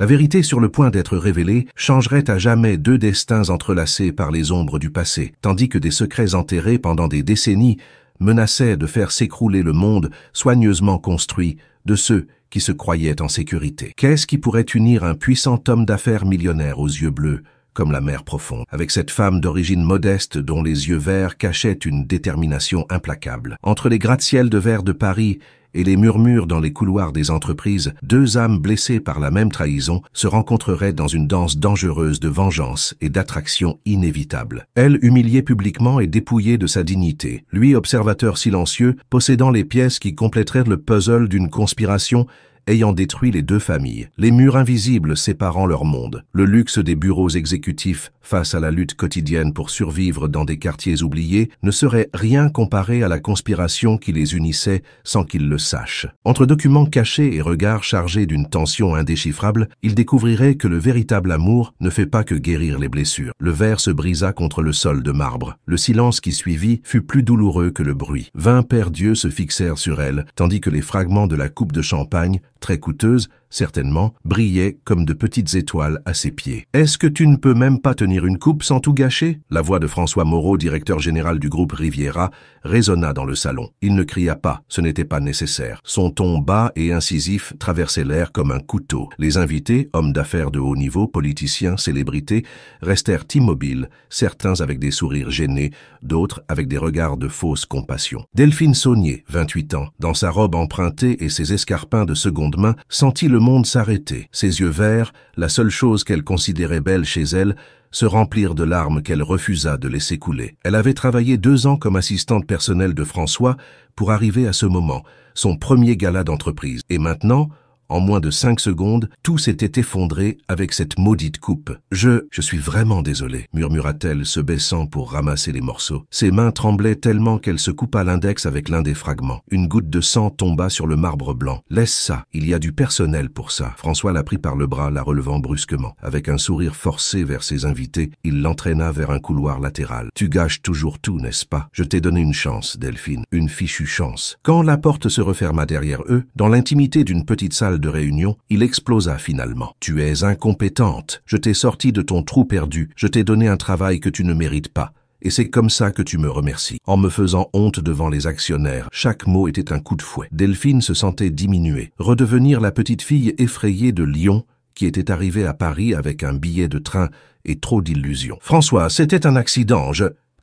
La vérité sur le point d'être révélée changerait à jamais deux destins entrelacés par les ombres du passé, tandis que des secrets enterrés pendant des décennies menaçaient de faire s'écrouler le monde soigneusement construit de ceux qui se croyaient en sécurité. Qu'est-ce qui pourrait unir un puissant homme d'affaires millionnaire aux yeux bleus, comme la mer profonde, avec cette femme d'origine modeste dont les yeux verts cachaient une détermination implacable? Entre les gratte-ciels de verre de Paris et les murmures dans les couloirs des entreprises, deux âmes blessées par la même trahison se rencontreraient dans une danse dangereuse de vengeance et d'attraction inévitable. Elle humiliée publiquement et dépouillée de sa dignité, lui observateur silencieux, possédant les pièces qui compléteraient le puzzle d'une conspiration ayant détruit les deux familles, les murs invisibles séparant leur monde, le luxe des bureaux exécutifs face à la lutte quotidienne pour survivre dans des quartiers oubliés ne serait rien comparé à la conspiration qui les unissait sans qu'ils le sachent. Entre documents cachés et regards chargés d'une tension indéchiffrable, ils découvriraient que le véritable amour ne fait pas que guérir les blessures. Le verre se brisa contre le sol de marbre. Le silence qui suivit fut plus douloureux que le bruit. 20 paires d'yeux se fixèrent sur elle, tandis que les fragments de la coupe de champagne, très coûteuse, certainement, brillaient comme de petites étoiles à ses pieds. « Est-ce que tu ne peux même pas tenir une coupe sans tout gâcher ?» La voix de François Moreau, directeur général du groupe Riviera, résonna dans le salon. Il ne cria pas, ce n'était pas nécessaire. Son ton bas et incisif traversait l'air comme un couteau. Les invités, hommes d'affaires de haut niveau, politiciens, célébrités, restèrent immobiles, certains avec des sourires gênés, d'autres avec des regards de fausse compassion. Delphine Saunier, 28 ans, dans sa robe empruntée et ses escarpins de seconde main, sentit le monde s'arrêter. Ses yeux verts, la seule chose qu'elle considérait belle chez elle, se remplirent de larmes qu'elle refusa de laisser couler. Elle avait travaillé 2 ans comme assistante personnelle de François pour arriver à ce moment, son premier gala d'entreprise. Et maintenant, en moins de 5 secondes, tout s'était effondré avec cette maudite coupe. « Je suis vraiment désolée », murmura-t-elle, se baissant pour ramasser les morceaux. Ses mains tremblaient tellement qu'elle se coupa l'index avec l'un des fragments. Une goutte de sang tomba sur le marbre blanc. « Laisse ça, il y a du personnel pour ça. » François la prit par le bras, la relevant brusquement. Avec un sourire forcé vers ses invités, il l'entraîna vers un couloir latéral. « Tu gâches toujours tout, n'est-ce pas? Je t'ai donné une chance, Delphine, une fichue chance. » Quand la porte se referma derrière eux, dans l'intimité d'une petite salle de réunion, il explosa finalement. « Tu es incompétente. Je t'ai sorti de ton trou perdu. Je t'ai donné un travail que tu ne mérites pas. Et c'est comme ça que tu me remercies. En me faisant honte devant les actionnaires. » Chaque mot était un coup de fouet. Delphine se sentait diminuer, redevenir la petite fille effrayée de Lyon qui était arrivée à Paris avec un billet de train et trop d'illusions. « François, c'était un accident.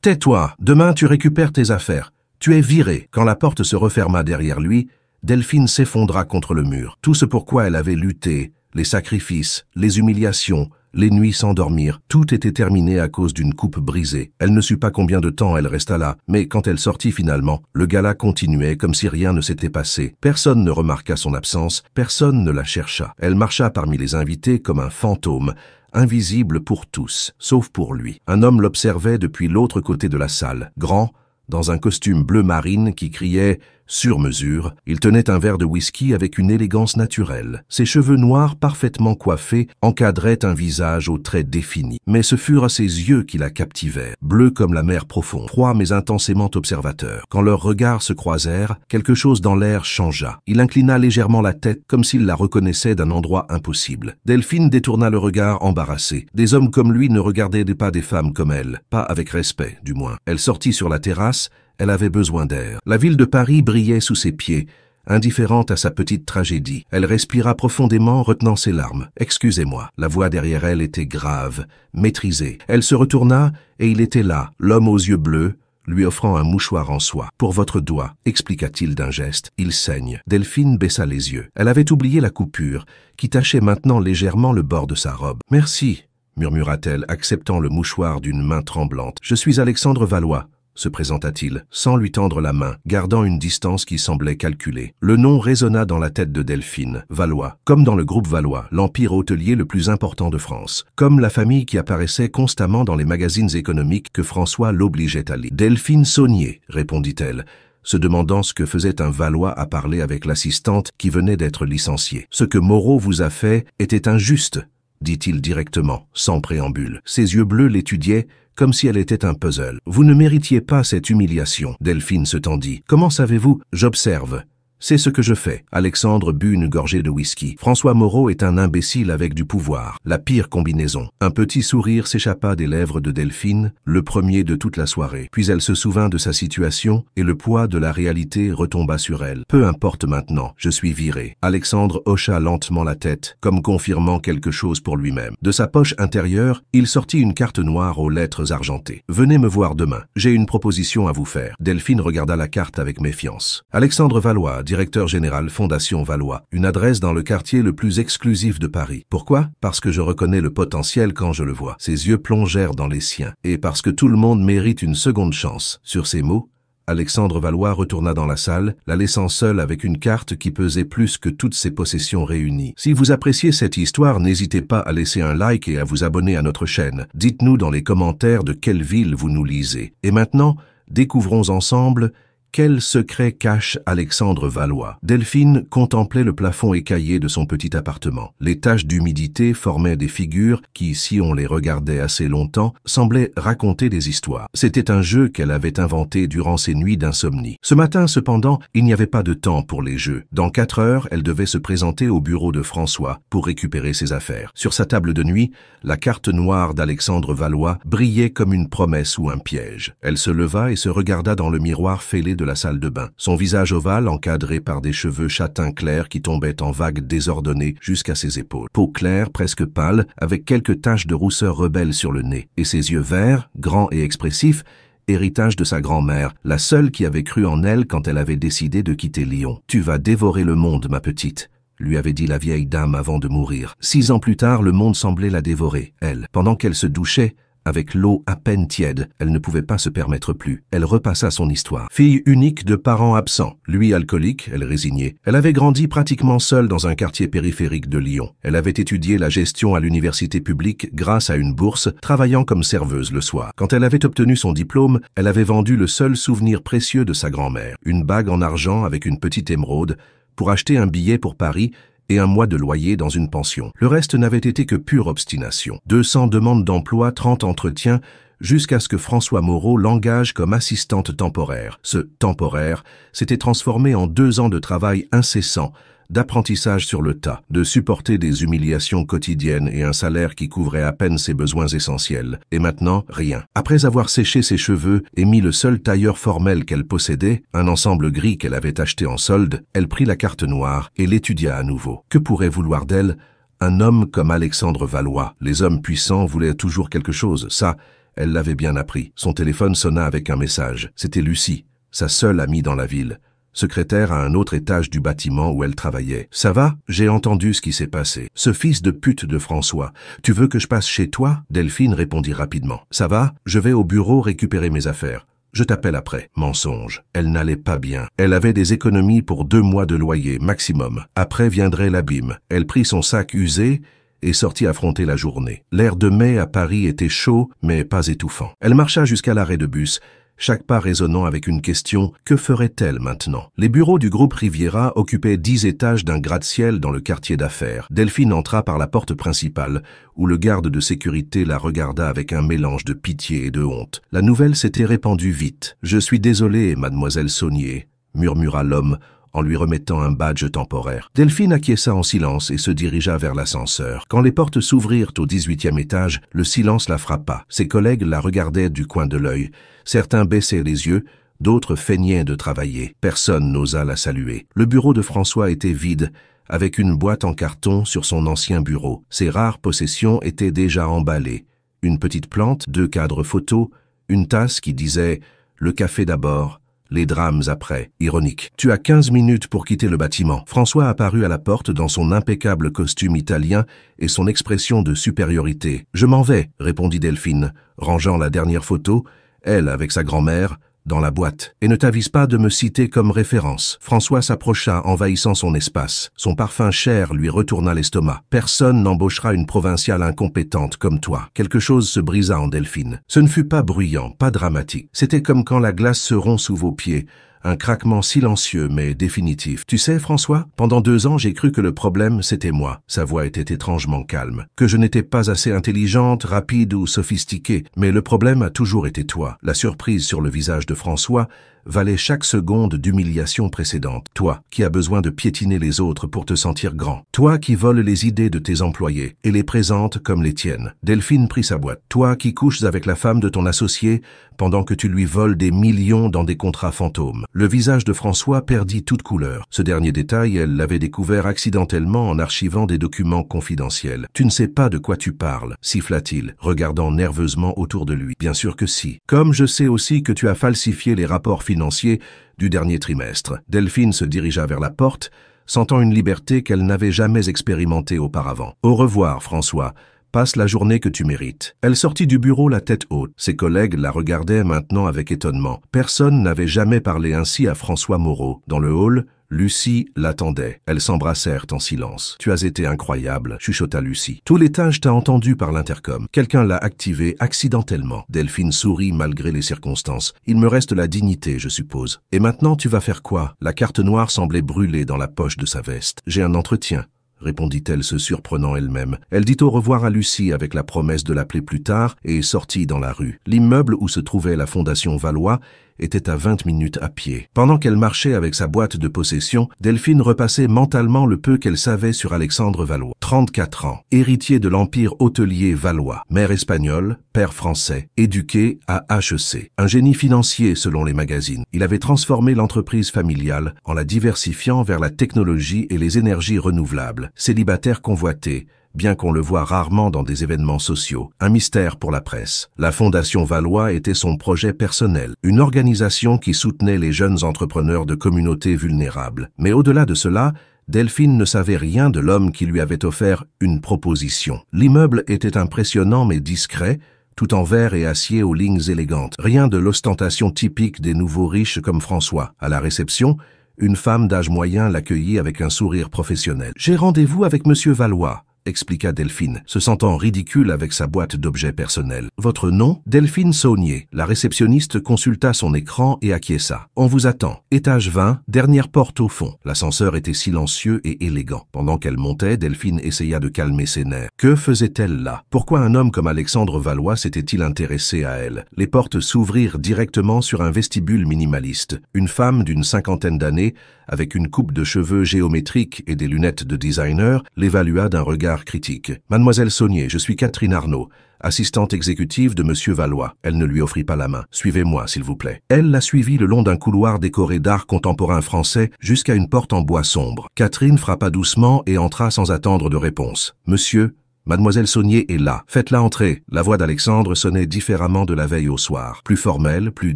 Tais-toi. Demain, tu récupères tes affaires. Tu es viré. » Quand la porte se referma derrière lui, Delphine s'effondra contre le mur. Tout ce pourquoi elle avait lutté, les sacrifices, les humiliations, les nuits sans dormir, tout était terminé à cause d'une coupe brisée. Elle ne sut pas combien de temps elle resta là, mais quand elle sortit finalement, le gala continuait comme si rien ne s'était passé. Personne ne remarqua son absence, personne ne la chercha. Elle marcha parmi les invités comme un fantôme, invisible pour tous, sauf pour lui. Un homme l'observait depuis l'autre côté de la salle, grand, dans un costume bleu marine qui criait « sur mesure », il tenait un verre de whisky avec une élégance naturelle. Ses cheveux noirs parfaitement coiffés encadraient un visage aux traits définis. Mais ce furent ses yeux qui la captivèrent, bleus comme la mer profonde, froids mais intensément observateurs. Quand leurs regards se croisèrent, quelque chose dans l'air changea. Il inclina légèrement la tête comme s'il la reconnaissait d'un endroit impossible. Delphine détourna le regard embarrassé. Des hommes comme lui ne regardaient pas des femmes comme elle, pas avec respect du moins. Elle sortit sur la terrasse. Elle avait besoin d'air. La ville de Paris brillait sous ses pieds, indifférente à sa petite tragédie. Elle respira profondément, retenant ses larmes. « Excusez-moi. » La voix derrière elle était grave, maîtrisée. Elle se retourna et il était là, l'homme aux yeux bleus, lui offrant un mouchoir en soie. « Pour votre doigt, » expliqua-t-il d'un geste. « Il saigne. » Delphine baissa les yeux. Elle avait oublié la coupure, qui tachait maintenant légèrement le bord de sa robe. « Merci, » murmura-t-elle, acceptant le mouchoir d'une main tremblante. « Je suis Alexandre Valois. » se présenta-t-il, sans lui tendre la main, gardant une distance qui semblait calculée. Le nom résonna dans la tête de Delphine. Valois. Comme dans le groupe Valois, l'empire hôtelier le plus important de France. Comme la famille qui apparaissait constamment dans les magazines économiques que François l'obligeait à lire. « Delphine Saunier », répondit-elle, se demandant ce que faisait un Valois à parler avec l'assistante qui venait d'être licenciée. « Ce que Moreau vous a fait était injuste, » dit-il directement, sans préambule. Ses yeux bleus l'étudiaient comme si elle était un puzzle. « Vous ne méritiez pas cette humiliation. » Delphine se tendit. « Comment savez-vous ?»« J'observe. » C'est ce que je fais. Alexandre but une gorgée de whisky. François Moreau est un imbécile avec du pouvoir. La pire combinaison. Un petit sourire s'échappa des lèvres de Delphine, le premier de toute la soirée. Puis elle se souvint de sa situation et le poids de la réalité retomba sur elle. Peu importe maintenant, je suis viré. Alexandre hocha lentement la tête, comme confirmant quelque chose pour lui-même. De sa poche intérieure, il sortit une carte noire aux lettres argentées. Venez me voir demain. J'ai une proposition à vous faire. Delphine regarda la carte avec méfiance. Alexandre Valois, directeur général Fondation Valois. Une adresse dans le quartier le plus exclusif de Paris. Pourquoi? Parce que je reconnais le potentiel quand je le vois. Ses yeux plongèrent dans les siens. Et parce que tout le monde mérite une seconde chance. Sur ces mots, Alexandre Valois retourna dans la salle, la laissant seule avec une carte qui pesait plus que toutes ses possessions réunies. Si vous appréciez cette histoire, n'hésitez pas à laisser un like et à vous abonner à notre chaîne. Dites-nous dans les commentaires de quelle ville vous nous lisez. Et maintenant, découvrons ensemble quel secret cache Alexandre Valois. Delphine contemplait le plafond écaillé de son petit appartement. Les taches d'humidité formaient des figures qui, si on les regardait assez longtemps, semblaient raconter des histoires. C'était un jeu qu'elle avait inventé durant ses nuits d'insomnie. Ce matin, cependant, il n'y avait pas de temps pour les jeux. Dans 4 heures, elle devait se présenter au bureau de François pour récupérer ses affaires. Sur sa table de nuit, la carte noire d'Alexandre Valois brillait comme une promesse ou un piège. Elle se leva et se regarda dans le miroir fêlé de la salle de bain. Son visage ovale, encadré par des cheveux châtains clairs qui tombaient en vagues désordonnées jusqu'à ses épaules. Peau claire, presque pâle, avec quelques taches de rousseur rebelle sur le nez. Et ses yeux verts, grands et expressifs, héritage de sa grand-mère, la seule qui avait cru en elle quand elle avait décidé de quitter Lyon. « Tu vas dévorer le monde, ma petite », lui avait dit la vieille dame avant de mourir. 6 ans plus tard, le monde semblait la dévorer, elle. Pendant qu'elle se douchait, avec l'eau à peine tiède, elle ne pouvait pas se permettre plus. Elle repassa son histoire. Fille unique de parents absents, lui alcoolique, elle résignée. Elle avait grandi pratiquement seule dans un quartier périphérique de Lyon. Elle avait étudié la gestion à l'université publique grâce à une bourse, travaillant comme serveuse le soir. Quand elle avait obtenu son diplôme, elle avait vendu le seul souvenir précieux de sa grand-mère, une bague en argent avec une petite émeraude, pour acheter un billet pour Paris et 1 mois de loyer dans une pension. Le reste n'avait été que pure obstination. 200 demandes d'emploi, 30 entretiens, jusqu'à ce que François Moreau l'engage comme assistante temporaire. Ce temporaire s'était transformé en 2 ans de travail incessant, d'apprentissage sur le tas, de supporter des humiliations quotidiennes et un salaire qui couvrait à peine ses besoins essentiels. Et maintenant, rien. Après avoir séché ses cheveux et mis le seul tailleur formel qu'elle possédait, un ensemble gris qu'elle avait acheté en solde, elle prit la carte noire et l'étudia à nouveau. Que pourrait vouloir d'elle un homme comme Alexandre Valois? Les hommes puissants voulaient toujours quelque chose, ça, elle l'avait bien appris. Son téléphone sonna avec un message. C'était Lucie, sa seule amie dans la ville, secrétaire à un autre étage du bâtiment où elle travaillait. « Ça va? J'ai entendu ce qui s'est passé. Ce fils de pute de François. Tu veux que je passe chez toi ?» Delphine répondit rapidement. « Ça va? Je vais au bureau récupérer mes affaires. Je t'appelle après. » Mensonge. Elle n'allait pas bien. Elle avait des économies pour 2 mois de loyer, maximum. Après viendrait l'abîme. Elle prit son sac usé et sortit affronter la journée. L'air de mai à Paris était chaud, mais pas étouffant. Elle marcha jusqu'à l'arrêt de bus, chaque pas résonnant avec une question, que ferait-elle maintenant? Les bureaux du groupe Riviera occupaient 10 étages d'un gratte-ciel dans le quartier d'affaires. Delphine entra par la porte principale, où le garde de sécurité la regarda avec un mélange de pitié et de honte. La nouvelle s'était répandue vite. « Je suis désolé, mademoiselle Saunier », murmura l'homme, en lui remettant un badge temporaire. Delphine acquiesça en silence et se dirigea vers l'ascenseur. Quand les portes s'ouvrirent au 18e étage, le silence la frappa. Ses collègues la regardaient du coin de l'œil. Certains baissaient les yeux, d'autres feignaient de travailler. Personne n'osa la saluer. Le bureau de François était vide, avec une boîte en carton sur son ancien bureau. Ses rares possessions étaient déjà emballées. Une petite plante, 2 cadres photos, une tasse qui disait « Le café d'abord ». Les drames après. Ironique. « Tu as 15 minutes pour quitter le bâtiment. » François apparut à la porte dans son impeccable costume italien et son expression de supériorité. « Je m'en vais », répondit Delphine, rangeant la dernière photo, elle avec sa grand-mère, dans la boîte. « Et ne t'avise pas de me citer comme référence. » François s'approcha, envahissant son espace. Son parfum cher lui retourna l'estomac. « Personne n'embauchera une provinciale incompétente comme toi. » Quelque chose se brisa en Delphine. Ce ne fut pas bruyant, pas dramatique. C'était comme quand la glace se rompt sous vos pieds. Un craquement silencieux mais définitif. « Tu sais, François, pendant 2 ans, j'ai cru que le problème, c'était moi. » Sa voix était étrangement calme. « Que je n'étais pas assez intelligente, rapide ou sophistiquée. Mais le problème a toujours été toi. » La surprise sur le visage de François valait chaque seconde d'humiliation précédente. Toi, qui as besoin de piétiner les autres pour te sentir grand. Toi qui voles les idées de tes employés et les présentes comme les tiennes. Delphine prit sa boîte. Toi qui couches avec la femme de ton associé pendant que tu lui voles des millions dans des contrats fantômes. Le visage de François perdit toute couleur. Ce dernier détail, elle l'avait découvert accidentellement en archivant des documents confidentiels. Tu ne sais pas de quoi tu parles, siffla-t-il, regardant nerveusement autour de lui. Bien sûr que si. Comme je sais aussi que tu as falsifié les rapports financiers du dernier trimestre. Delphine se dirigea vers la porte, sentant une liberté qu'elle n'avait jamais expérimentée auparavant. Au revoir, François. Passe la journée que tu mérites. Elle sortit du bureau la tête haute. Ses collègues la regardaient maintenant avec étonnement. Personne n'avait jamais parlé ainsi à François Moreau. Dans le hall, Lucie l'attendait. Elles s'embrassèrent en silence. « Tu as été incroyable », chuchota Lucie. « Tout l'étage t'a entendu par l'intercom. Quelqu'un l'a activé accidentellement. » Delphine sourit malgré les circonstances. « Il me reste la dignité, je suppose. Et maintenant, tu vas faire quoi ?» La carte noire semblait brûler dans la poche de sa veste. « J'ai un entretien. » répondit-elle se surprenant elle-même. Elle dit au revoir à Lucie avec la promesse de l'appeler plus tard et sortit dans la rue. L'immeuble où se trouvait la Fondation Valois était à 20 minutes à pied. Pendant qu'elle marchait avec sa boîte de possession, Delphine repassait mentalement le peu qu'elle savait sur Alexandre Valois. 34 ans, héritier de l'empire hôtelier valois, mère espagnole, père français, éduqué à HEC. Un génie financier selon les magazines. Il avait transformé l'entreprise familiale en la diversifiant vers la technologie et les énergies renouvelables. Célibataire convoité, bien qu'on le voie rarement dans des événements sociaux. Un mystère pour la presse. La Fondation Valois était son projet personnel, une organisation qui soutenait les jeunes entrepreneurs de communautés vulnérables. Mais au-delà de cela, Delphine ne savait rien de l'homme qui lui avait offert une proposition. L'immeuble était impressionnant mais discret, tout en verre et acier aux lignes élégantes. Rien de l'ostentation typique des nouveaux riches comme François. À la réception, une femme d'âge moyen l'accueillit avec un sourire professionnel. « J'ai rendez-vous avec Monsieur Valois », expliqua Delphine, se sentant ridicule avec sa boîte d'objets personnels. « Votre nom ?» Delphine Saunier. La réceptionniste consulta son écran et acquiesça. « On vous attend. Étage 20, dernière porte au fond. » L'ascenseur était silencieux et élégant. Pendant qu'elle montait, Delphine essaya de calmer ses nerfs. Que faisait-elle là? Pourquoi un homme comme Alexandre Valois s'était-il intéressé à elle? Les portes s'ouvrirent directement sur un vestibule minimaliste. Une femme d'une cinquantaine d'années, avec une coupe de cheveux géométrique et des lunettes de designer, l'évalua d'un regard critique. « Mademoiselle Saunier, je suis Catherine Arnaud, assistante exécutive de Monsieur Valois. » Elle ne lui offrit pas la main. « Suivez-moi, s'il vous plaît. » Elle la suivit le long d'un couloir décoré d'art contemporain français jusqu'à une porte en bois sombre. Catherine frappa doucement et entra sans attendre de réponse. « Monsieur, Mademoiselle Saunier est là. Faites-la entrer. » La voix d'Alexandre sonnait différemment de la veille au soir. Plus formelle, plus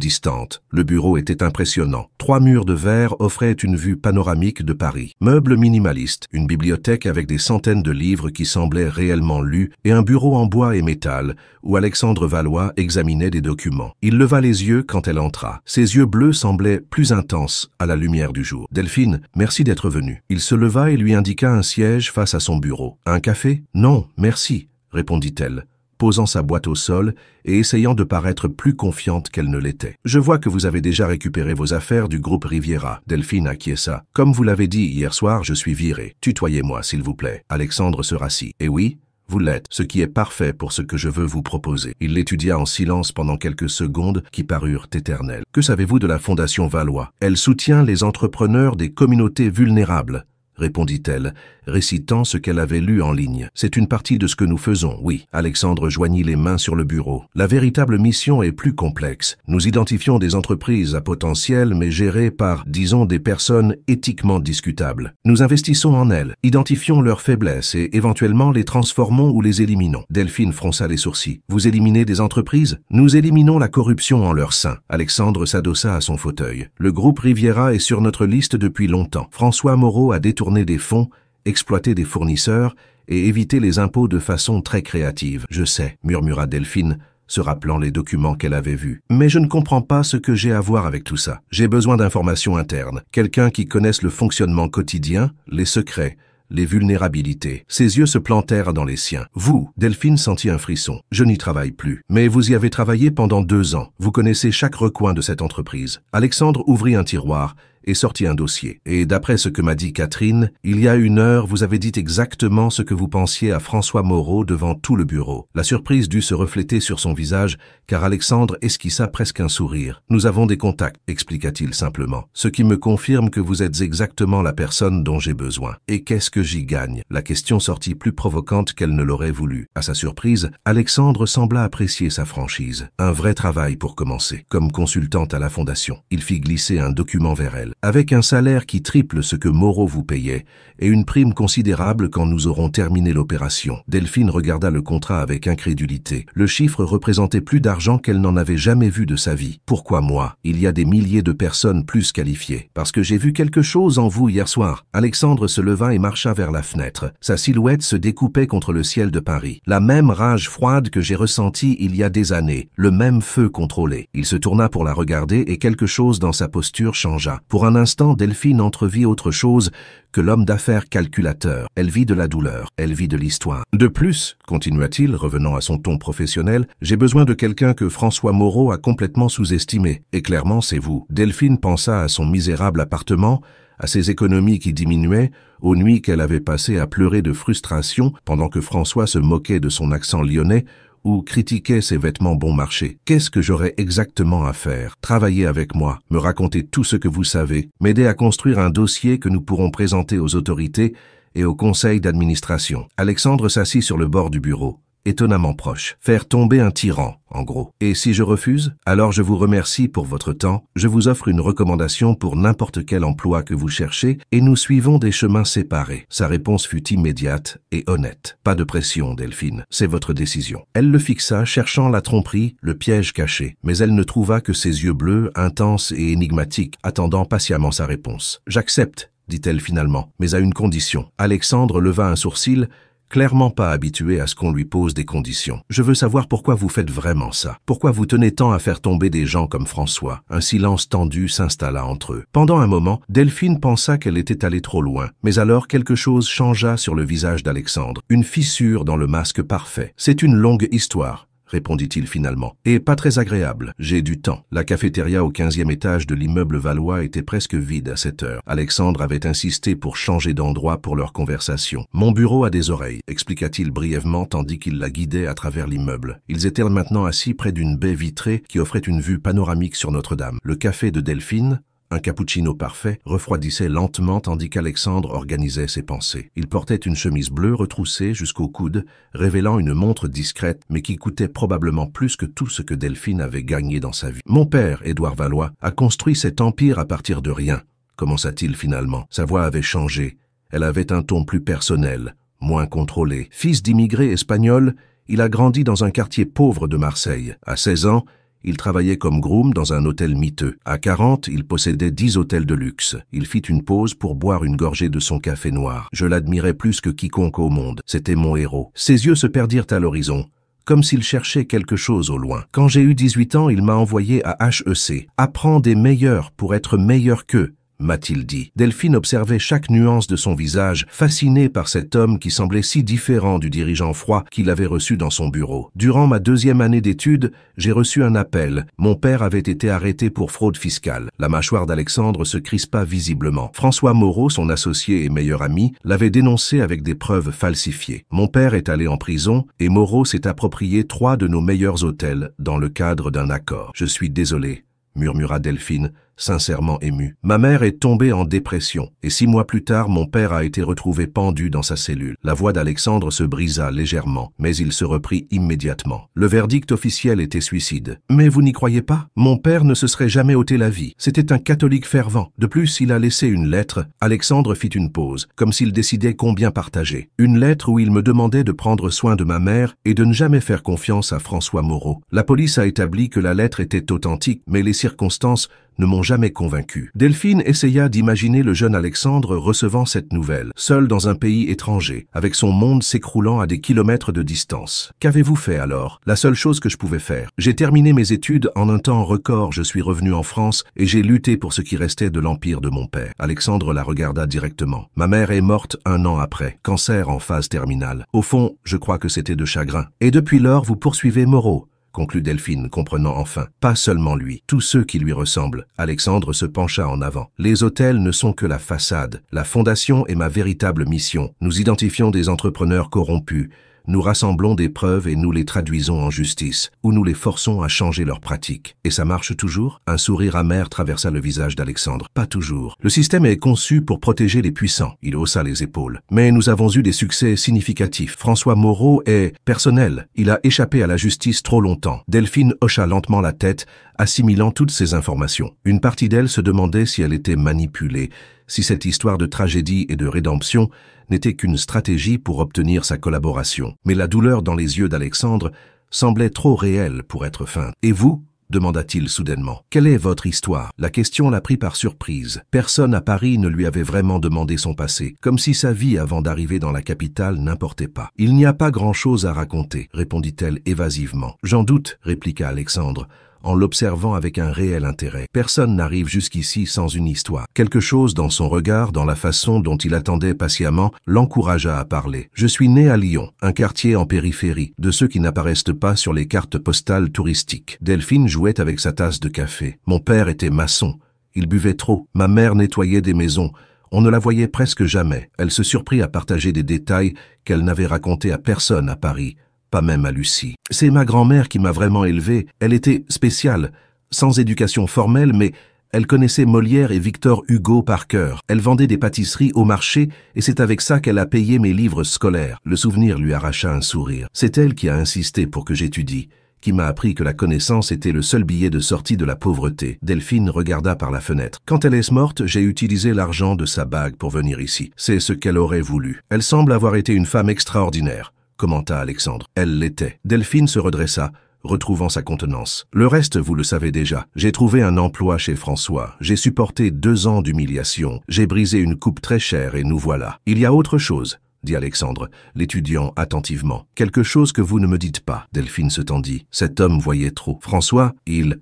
distante. Le bureau était impressionnant. 3 murs de verre offraient une vue panoramique de Paris. Meubles minimalistes, une bibliothèque avec des centaines de livres qui semblaient réellement lus et un bureau en bois et métal où Alexandre Valois examinait des documents. Il leva les yeux quand elle entra. Ses yeux bleus semblaient plus intenses à la lumière du jour. « Delphine, merci d'être venue. » Il se leva et lui indiqua un siège face à son bureau. « Un café ? » « Non. Merci, répondit-elle, posant sa boîte au sol et essayant de paraître plus confiante qu'elle ne l'était. « Je vois que vous avez déjà récupéré vos affaires du groupe Riviera. » Delphine acquiesça. « Comme vous l'avez dit hier soir, je suis virée. Tutoyez-moi, s'il vous plaît. » Alexandre se rassit. « Eh oui, vous l'êtes, ce qui est parfait pour ce que je veux vous proposer. » Il l'étudia en silence pendant quelques secondes qui parurent éternelles. « Que savez-vous de la Fondation Valois? » « Elle soutient les entrepreneurs des communautés vulnérables. » répondit-elle, récitant ce qu'elle avait lu en ligne. « C'est une partie de ce que nous faisons, oui. » Alexandre joignit les mains sur le bureau. « La véritable mission est plus complexe. Nous identifions des entreprises à potentiel, mais gérées par, disons, des personnes éthiquement discutables. Nous investissons en elles, identifions leurs faiblesses et éventuellement les transformons ou les éliminons. » Delphine fronça les sourcils. « Vous éliminez des entreprises? Nous éliminons la corruption en leur sein. » Alexandre s'adossa à son fauteuil. « Le groupe Riviera est sur notre liste depuis longtemps. François Moreau a détourné des fonds, exploiter des fournisseurs et éviter les impôts de façon très créative. »« Je sais, » murmura Delphine, se rappelant les documents qu'elle avait vus. « Mais je ne comprends pas ce que j'ai à voir avec tout ça. J'ai besoin d'informations internes, quelqu'un qui connaisse le fonctionnement quotidien, les secrets, les vulnérabilités. » Ses yeux se plantèrent dans les siens. « Vous » Delphine sentit un frisson. « Je n'y travaille plus. Mais vous y avez travaillé pendant 2 ans. Vous connaissez chaque recoin de cette entreprise. » Alexandre ouvrit un tiroir et sortit un dossier. Et d'après ce que m'a dit Catherine, il y a 1 heure, vous avez dit exactement ce que vous pensiez à François Moreau devant tout le bureau. La surprise dut se refléter sur son visage, car Alexandre esquissa presque un sourire. Nous avons des contacts, expliqua-t-il simplement, ce qui me confirme que vous êtes exactement la personne dont j'ai besoin. Et qu'est-ce que j'y gagne? La question sortit plus provocante qu'elle ne l'aurait voulu. À sa surprise, Alexandre sembla apprécier sa franchise. Un vrai travail pour commencer. Comme consultante à la fondation, il fit glisser un document vers elle. Avec un salaire qui triple ce que Moreau vous payait et une prime considérable quand nous aurons terminé l'opération. Delphine regarda le contrat avec incrédulité. Le chiffre représentait plus d'argent qu'elle n'en avait jamais vu de sa vie. Pourquoi moi? Il y a des milliers de personnes plus qualifiées. Parce que j'ai vu quelque chose en vous hier soir. Alexandre se leva et marcha vers la fenêtre. Sa silhouette se découpait contre le ciel de Paris. La même rage froide que j'ai ressentie il y a des années. Le même feu contrôlé. Il se tourna pour la regarder et quelque chose dans sa posture changea. Pour un instant, Delphine entrevit autre chose que l'homme d'affaires calculateur. Elle vit de la douleur, elle vit de l'histoire. De plus, continua-t-il, revenant à son ton professionnel, j'ai besoin de quelqu'un que François Moreau a complètement sous-estimé. Et clairement, c'est vous. Delphine pensa à son misérable appartement, à ses économies qui diminuaient, aux nuits qu'elle avait passées à pleurer de frustration pendant que François se moquait de son accent lyonnais, ou critiquait ses vêtements bon marché. Qu'est-ce que j'aurais exactement à faire? Travailler avec moi, me raconter tout ce que vous savez, m'aider à construire un dossier que nous pourrons présenter aux autorités et au conseil d'administration. Alexandre s'assit sur le bord du bureau, étonnamment proche. Faire tomber un tyran, en gros. Et si je refuse? Alors je vous remercie pour votre temps, je vous offre une recommandation pour n'importe quel emploi que vous cherchez et nous suivons des chemins séparés. Sa réponse fut immédiate et honnête. Pas de pression, Delphine, c'est votre décision. Elle le fixa, cherchant la tromperie, le piège caché, mais elle ne trouva que ses yeux bleus, intenses et énigmatiques, attendant patiemment sa réponse. J'accepte, dit-elle finalement, mais à une condition. Alexandre leva un sourcil, clairement pas habitué à ce qu'on lui pose des conditions. Je veux savoir pourquoi vous faites vraiment ça. Pourquoi vous tenez tant à faire tomber des gens comme François? Un silence tendu s'installa entre eux. Pendant un moment, Delphine pensa qu'elle était allée trop loin. Mais alors quelque chose changea sur le visage d'Alexandre. Une fissure dans le masque parfait. C'est une longue histoire, répondit-il finalement, et pas très agréable. J'ai du temps. La cafétéria au 15e étage de l'immeuble Valois était presque vide à cette heure. Alexandre avait insisté pour changer d'endroit pour leur conversation. Mon bureau a des oreilles, expliqua-t-il brièvement tandis qu'il la guidait à travers l'immeuble. Ils étaient maintenant assis près d'une baie vitrée qui offrait une vue panoramique sur Notre-Dame. Le café de Delphine, un cappuccino parfait, refroidissait lentement tandis qu'Alexandre organisait ses pensées. Il portait une chemise bleue retroussée jusqu'au coude, révélant une montre discrète mais qui coûtait probablement plus que tout ce que Delphine avait gagné dans sa vie. Mon père, Édouard Valois, a construit cet empire à partir de rien, commença-t-il finalement. Sa voix avait changé. Elle avait un ton plus personnel, moins contrôlé. Fils d'immigrés espagnols, il a grandi dans un quartier pauvre de Marseille. À 16 ans, il travaillait comme groom dans un hôtel miteux. À 40, il possédait 10 hôtels de luxe. Il fit une pause pour boire une gorgée de son café noir. Je l'admirais plus que quiconque au monde. C'était mon héros. Ses yeux se perdirent à l'horizon, comme s'il cherchait quelque chose au loin. Quand j'ai eu 18 ans, il m'a envoyé à HEC. Apprends des meilleurs pour être meilleur qu'eux, m'a-t-il dit. Delphine observait chaque nuance de son visage, fascinée par cet homme qui semblait si différent du dirigeant froid qu'il avait reçu dans son bureau. Durant ma 2e année d'études, j'ai reçu un appel. Mon père avait été arrêté pour fraude fiscale. La mâchoire d'Alexandre se crispa visiblement. François Moreau, son associé et meilleur ami, l'avait dénoncé avec des preuves falsifiées. Mon père est allé en prison et Moreau s'est approprié 3 de nos meilleurs hôtels dans le cadre d'un accord. Je suis désolé, murmura Delphine, sincèrement émue. Ma mère est tombée en dépression, et 6 mois plus tard, mon père a été retrouvé pendu dans sa cellule. La voix d'Alexandre se brisa légèrement, mais il se reprit immédiatement. Le verdict officiel était suicide. Mais vous n'y croyez pas? Mon père ne se serait jamais ôté la vie. C'était un catholique fervent. De plus, il a laissé une lettre. Alexandre fit une pause, comme s'il décidait combien partager. Une lettre où il me demandait de prendre soin de ma mère et de ne jamais faire confiance à François Moreau. La police a établi que la lettre était authentique, mais les circonstances ne m'ont jamais convaincu. Delphine essaya d'imaginer le jeune Alexandre recevant cette nouvelle, seul dans un pays étranger, avec son monde s'écroulant à des kilomètres de distance. Qu'avez-vous fait alors? La seule chose que je pouvais faire. J'ai terminé mes études en un temps record, je suis revenu en France et j'ai lutté pour ce qui restait de l'empire de mon père. Alexandre la regarda directement. Ma mère est morte 1 an après, cancer en phase terminale. Au fond, je crois que c'était de chagrin. Et depuis lors, vous poursuivez Moreau, conclut Delphine, comprenant enfin. Pas seulement lui, tous ceux qui lui ressemblent. Alexandre se pencha en avant. Les hôtels ne sont que la façade. La fondation est ma véritable mission. Nous identifions des entrepreneurs corrompus. Nous rassemblons des preuves et nous les traduisons en justice, ou nous les forçons à changer leurs pratiques. Et ça marche toujours? Un sourire amer traversa le visage d'Alexandre. Pas toujours. Le système est conçu pour protéger les puissants. Il haussa les épaules. Mais nous avons eu des succès significatifs. François Moreau est personnel. Il a échappé à la justice trop longtemps. Delphine hocha lentement la tête, assimilant toutes ces informations. Une partie d'elle se demandait si elle était manipulée, si cette histoire de tragédie et de rédemption n'était qu'une stratégie pour obtenir sa collaboration. Mais la douleur dans les yeux d'Alexandre semblait trop réelle pour être feinte. « Et vous ?» demanda-t-il soudainement. « Quelle est votre histoire ?» La question l'a pris par surprise. Personne à Paris ne lui avait vraiment demandé son passé, comme si sa vie avant d'arriver dans la capitale n'importait pas. « Il n'y a pas grand-chose à raconter, » répondit-elle évasivement. « J'en doute, » répliqua Alexandre, en l'observant avec un réel intérêt. Personne n'arrive jusqu'ici sans une histoire. Quelque chose dans son regard, dans la façon dont il attendait patiemment, l'encouragea à parler. « Je suis né à Lyon, un quartier en périphérie, de ceux qui n'apparaissent pas sur les cartes postales touristiques. » Delphine jouait avec sa tasse de café. « Mon père était maçon. Il buvait trop. Ma mère nettoyait des maisons. On ne la voyait presque jamais. » Elle se surprit à partager des détails qu'elle n'avait racontés à personne à Paris. Pas même à Lucie. C'est ma grand-mère qui m'a vraiment élevé. Elle était spéciale, sans éducation formelle, mais elle connaissait Molière et Victor Hugo par cœur. Elle vendait des pâtisseries au marché et c'est avec ça qu'elle a payé mes livres scolaires. Le souvenir lui arracha un sourire. C'est elle qui a insisté pour que j'étudie, qui m'a appris que la connaissance était le seul billet de sortie de la pauvreté. Delphine regarda par la fenêtre. Quand elle est morte, j'ai utilisé l'argent de sa bague pour venir ici. C'est ce qu'elle aurait voulu. Elle semble avoir été une femme extraordinaire, commenta Alexandre. Elle l'était. Delphine se redressa, retrouvant sa contenance. Le reste, vous le savez déjà. J'ai trouvé un emploi chez François. J'ai supporté 2 ans d'humiliation. J'ai brisé une coupe très chère et nous voilà. Il y a autre chose, dit Alexandre, l'étudiant attentivement. Quelque chose que vous ne me dites pas. Delphine se tendit. Cet homme voyait trop. François,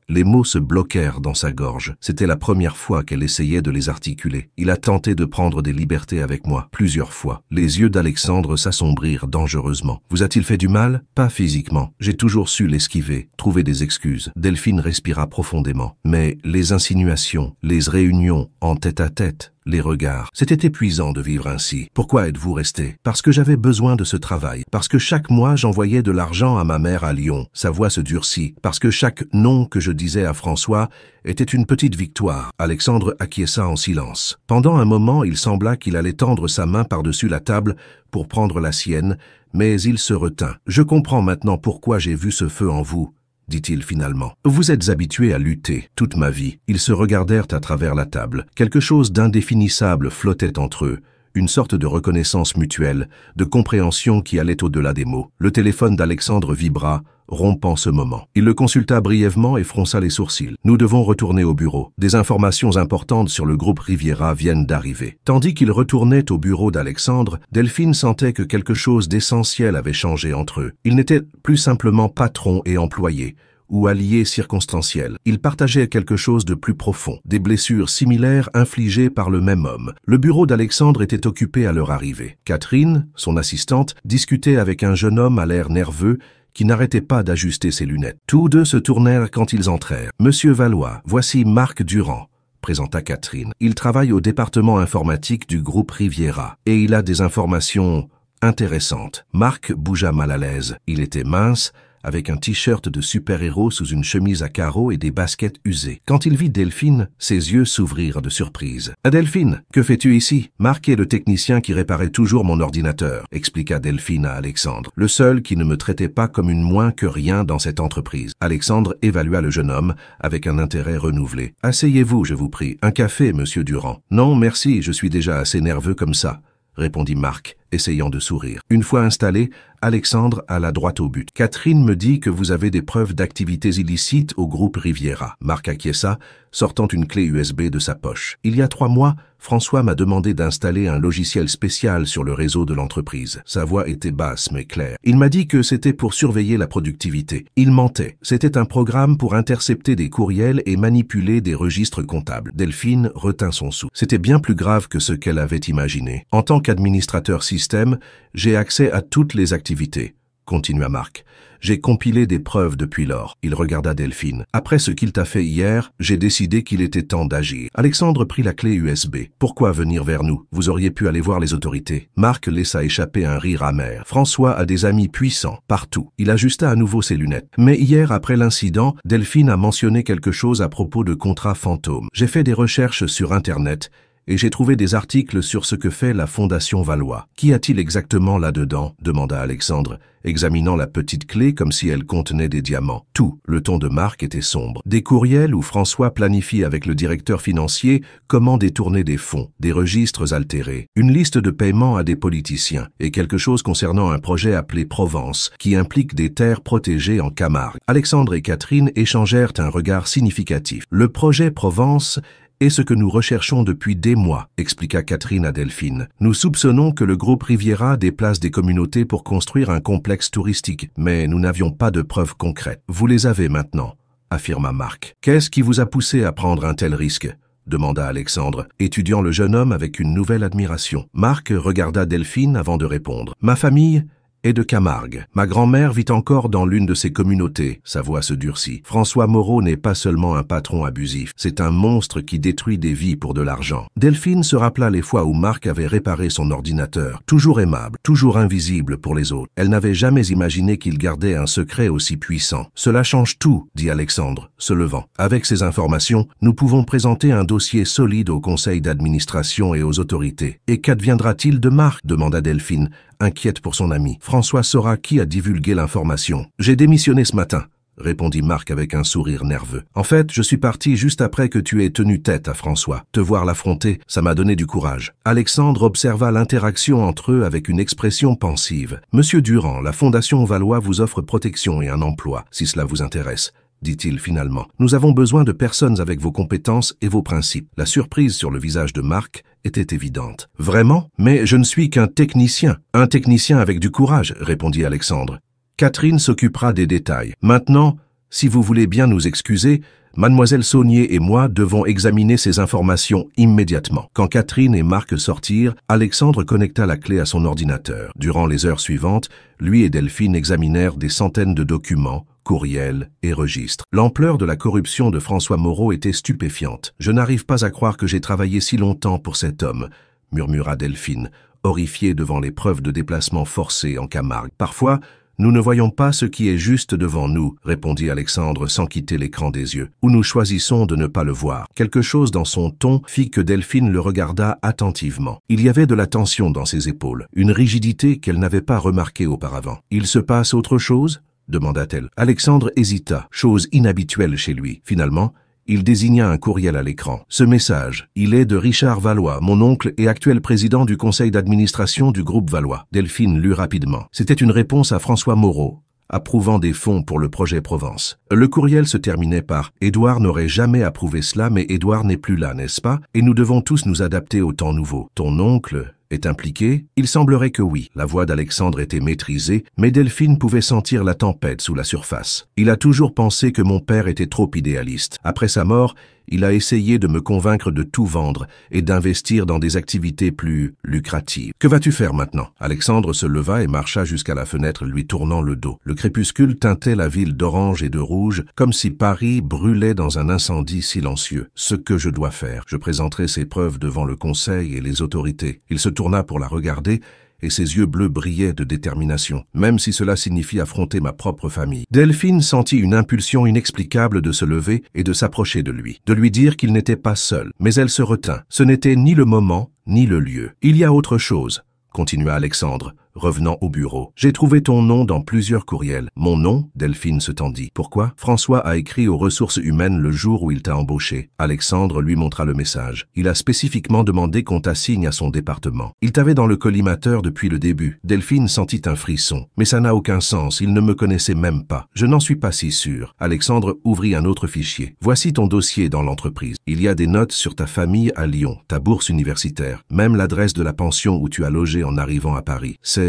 les mots se bloquèrent dans sa gorge. C'était la première fois qu'elle essayait de les articuler. Il a tenté de prendre des libertés avec moi, plusieurs fois. Les yeux d'Alexandre s'assombrirent dangereusement. Vous a-t-il fait du mal? Pas physiquement. J'ai toujours su l'esquiver, trouver des excuses. Delphine respira profondément. Mais les insinuations, les réunions en tête-à-tête, les regards. C'était épuisant de vivre ainsi. Pourquoi êtes-vous resté? Parce que j'avais besoin de ce travail. Parce que chaque mois, j'envoyais de l'argent à ma mère à Lyon. Sa voix se durcit. Parce que chaque non que je disais à François était une petite victoire. Alexandre acquiesça en silence. Pendant un moment, il sembla qu'il allait tendre sa main par-dessus la table pour prendre la sienne, mais il se retint. « Je comprends maintenant pourquoi j'ai vu ce feu en vous, » dit-il finalement. « Vous êtes habitué à lutter toute ma vie. » Ils se regardèrent à travers la table. Quelque chose d'indéfinissable flottait entre eux. Une sorte de reconnaissance mutuelle, de compréhension qui allait au-delà des mots. Le téléphone d'Alexandre vibra, rompant ce moment. Il le consulta brièvement et fronça les sourcils. « Nous devons retourner au bureau. Des informations importantes sur le groupe Riviera viennent d'arriver. » Tandis qu'il retournait au bureau d'Alexandre, Delphine sentait que quelque chose d'essentiel avait changé entre eux. Il n'était plus simplement patron et employé, ou alliés circonstanciels. Ils partageaient quelque chose de plus profond, des blessures similaires infligées par le même homme. Le bureau d'Alexandre était occupé à leur arrivée. Catherine, son assistante, discutait avec un jeune homme à l'air nerveux qui n'arrêtait pas d'ajuster ses lunettes. Tous deux se tournèrent quand ils entrèrent. « Monsieur Valois, voici Marc Durand », présenta Catherine. « Il travaille au département informatique du groupe Riviera et il a des informations intéressantes. » Marc bougea mal à l'aise. Il était mince, avec un t-shirt de super-héros sous une chemise à carreaux et des baskets usées. Quand il vit Delphine, ses yeux s'ouvrirent de surprise. « Delphine, que fais-tu ici ?»« Marc est le technicien qui réparait toujours mon ordinateur, » expliqua Delphine à Alexandre. « Le seul qui ne me traitait pas comme une moins que rien dans cette entreprise. » Alexandre évalua le jeune homme avec un intérêt renouvelé. « Asseyez-vous, je vous prie. Un café, monsieur Durand. »« Non, merci, je suis déjà assez nerveux comme ça, » répondit Marc, essayant de sourire. Une fois installé, Alexandre alla droit au but. « Catherine me dit que vous avez des preuves d'activités illicites au groupe Riviera. » Marc acquiesça, sortant une clé USB de sa poche. « Il y a 3 mois, François m'a demandé d'installer un logiciel spécial sur le réseau de l'entreprise. » Sa voix était basse mais claire. « Il m'a dit que c'était pour surveiller la productivité. Il mentait. C'était un programme pour intercepter des courriels et manipuler des registres comptables. » Delphine retint son souffle. C'était bien plus grave que ce qu'elle avait imaginé. « En tant qu'administrateur système, j'ai accès à toutes les activités. continua Marc. J'ai compilé des preuves depuis lors. Il regarda Delphine. Après ce qu'il t'a fait hier, j'ai décidé qu'il était temps d'agir. Alexandre prit la clé USB. Pourquoi venir vers nous? Vous auriez pu aller voir les autorités. Marc laissa échapper un rire amer. François a des amis puissants, partout. Il ajusta à nouveau ses lunettes. Mais hier, après l'incident, Delphine a mentionné quelque chose à propos de contrats fantômes. J'ai fait des recherches sur Internet et j'ai trouvé des articles sur ce que fait la Fondation Valois. Qu'y a-t-il exactement là-dedans? Demanda Alexandre, examinant la petite clé comme si elle contenait des diamants. Tout, le ton de Marc était sombre. Des courriels où François planifie avec le directeur financier comment détourner des fonds, des registres altérés, une liste de paiements à des politiciens et quelque chose concernant un projet appelé Provence qui implique des terres protégées en Camargue. Alexandre et Catherine échangèrent un regard significatif. Le projet Provence est ce que nous recherchons depuis des mois, expliqua Catherine à Delphine. Nous soupçonnons que le groupe Riviera déplace des communautés pour construire un complexe touristique, mais nous n'avions pas de preuves concrètes. Vous les avez maintenant, affirma Marc. Qu'est-ce qui vous a poussé à prendre un tel risque? Demanda Alexandre, étudiant le jeune homme avec une nouvelle admiration. Marc regarda Delphine avant de répondre. Ma famille et de Camargue. Ma grand-mère vit encore dans l'une de ces communautés. Sa voix se durcit. François Moreau n'est pas seulement un patron abusif, c'est un monstre qui détruit des vies pour de l'argent. Delphine se rappela les fois où Marc avait réparé son ordinateur. Toujours aimable, toujours invisible pour les autres. Elle n'avait jamais imaginé qu'il gardait un secret aussi puissant. Cela change tout, dit Alexandre, se levant. Avec ces informations, nous pouvons présenter un dossier solide au conseil d'administration et aux autorités. Et qu'adviendra-t-il de Marc? Demanda Delphine, inquiète pour son ami. François saura qui a divulgué l'information. J'ai démissionné ce matin, répondit Marc avec un sourire nerveux. En fait, je suis parti juste après que tu aies tenu tête à François. Te voir l'affronter, ça m'a donné du courage. Alexandre observa l'interaction entre eux avec une expression pensive. Monsieur Durand, la Fondation Valois vous offre protection et un emploi, si cela vous intéresse, dit-il finalement. Nous avons besoin de personnes avec vos compétences et vos principes. La surprise sur le visage de Marc était évidente. Vraiment? Mais je ne suis qu'un technicien. Un technicien avec du courage, répondit Alexandre. Catherine s'occupera des détails. Maintenant, si vous voulez bien nous excuser, Mademoiselle Saunier et moi devons examiner ces informations immédiatement. Quand Catherine et Marc sortirent, Alexandre connecta la clé à son ordinateur. Durant les heures suivantes, lui et Delphine examinèrent des centaines de documents, courriels et registres. L'ampleur de la corruption de François Moreau était stupéfiante. « Je n'arrive pas à croire que j'ai travaillé si longtemps pour cet homme », murmura Delphine, horrifiée devant les preuves de déplacement forcé en Camargue. « Parfois, nous ne voyons pas ce qui est juste devant nous, répondit Alexandre sans quitter l'écran des yeux, ou nous choisissons de ne pas le voir. Quelque chose dans son ton fit que Delphine le regarda attentivement. Il y avait de la tension dans ses épaules, une rigidité qu'elle n'avait pas remarquée auparavant. « Il se passe autre chose ?» demanda-t-elle. Alexandre hésita, chose inhabituelle chez lui. Finalement, il désigna un courriel à l'écran. Ce message, il est de Richard Valois, mon oncle et actuel président du conseil d'administration du groupe Valois. Delphine lut rapidement. C'était une réponse à François Moreau, approuvant des fonds pour le projet Provence. Le courriel se terminait par « Édouard n'aurait jamais approuvé cela, mais Édouard n'est plus là, n'est-ce pas? Et nous devons tous nous adapter au temps nouveau. Ton oncle est impliqué? Il semblerait que oui. » La voix d'Alexandre était maîtrisée, mais Delphine pouvait sentir la tempête sous la surface. « Il a toujours pensé que mon père était trop idéaliste. Après sa mort, il a essayé de me convaincre de tout vendre et d'investir dans des activités plus lucratives. Que vas-tu faire maintenant ?» Alexandre se leva et marcha jusqu'à la fenêtre, lui tournant le dos. Le crépuscule teintait la ville d'orange et de rouge, comme si Paris brûlait dans un incendie silencieux. « Ce que je dois faire. Je présenterai ces preuves devant le conseil et les autorités. » Il se tourna pour la regarder, et ses yeux bleus brillaient de détermination, même si cela signifie affronter ma propre famille. Delphine sentit une impulsion inexplicable de se lever et de s'approcher de lui dire qu'il n'était pas seul, mais elle se retint. Ce n'était ni le moment, ni le lieu. « Il y a autre chose, » continua Alexandre, revenant au bureau. « J'ai trouvé ton nom dans plusieurs courriels. » « Mon nom ?» Delphine se tendit. « Pourquoi ?»« François a écrit aux ressources humaines le jour où il t'a embauché. » Alexandre lui montra le message. « Il a spécifiquement demandé qu'on t'assigne à son département. Il t'avait dans le collimateur depuis le début. » Delphine sentit un frisson. « Mais ça n'a aucun sens, il ne me connaissait même pas. » « Je n'en suis pas si sûr. » Alexandre ouvrit un autre fichier. « Voici ton dossier dans l'entreprise. Il y a des notes sur ta famille à Lyon, ta bourse universitaire, même l'adresse de la pension où tu as logé en arrivant à Paris. C'est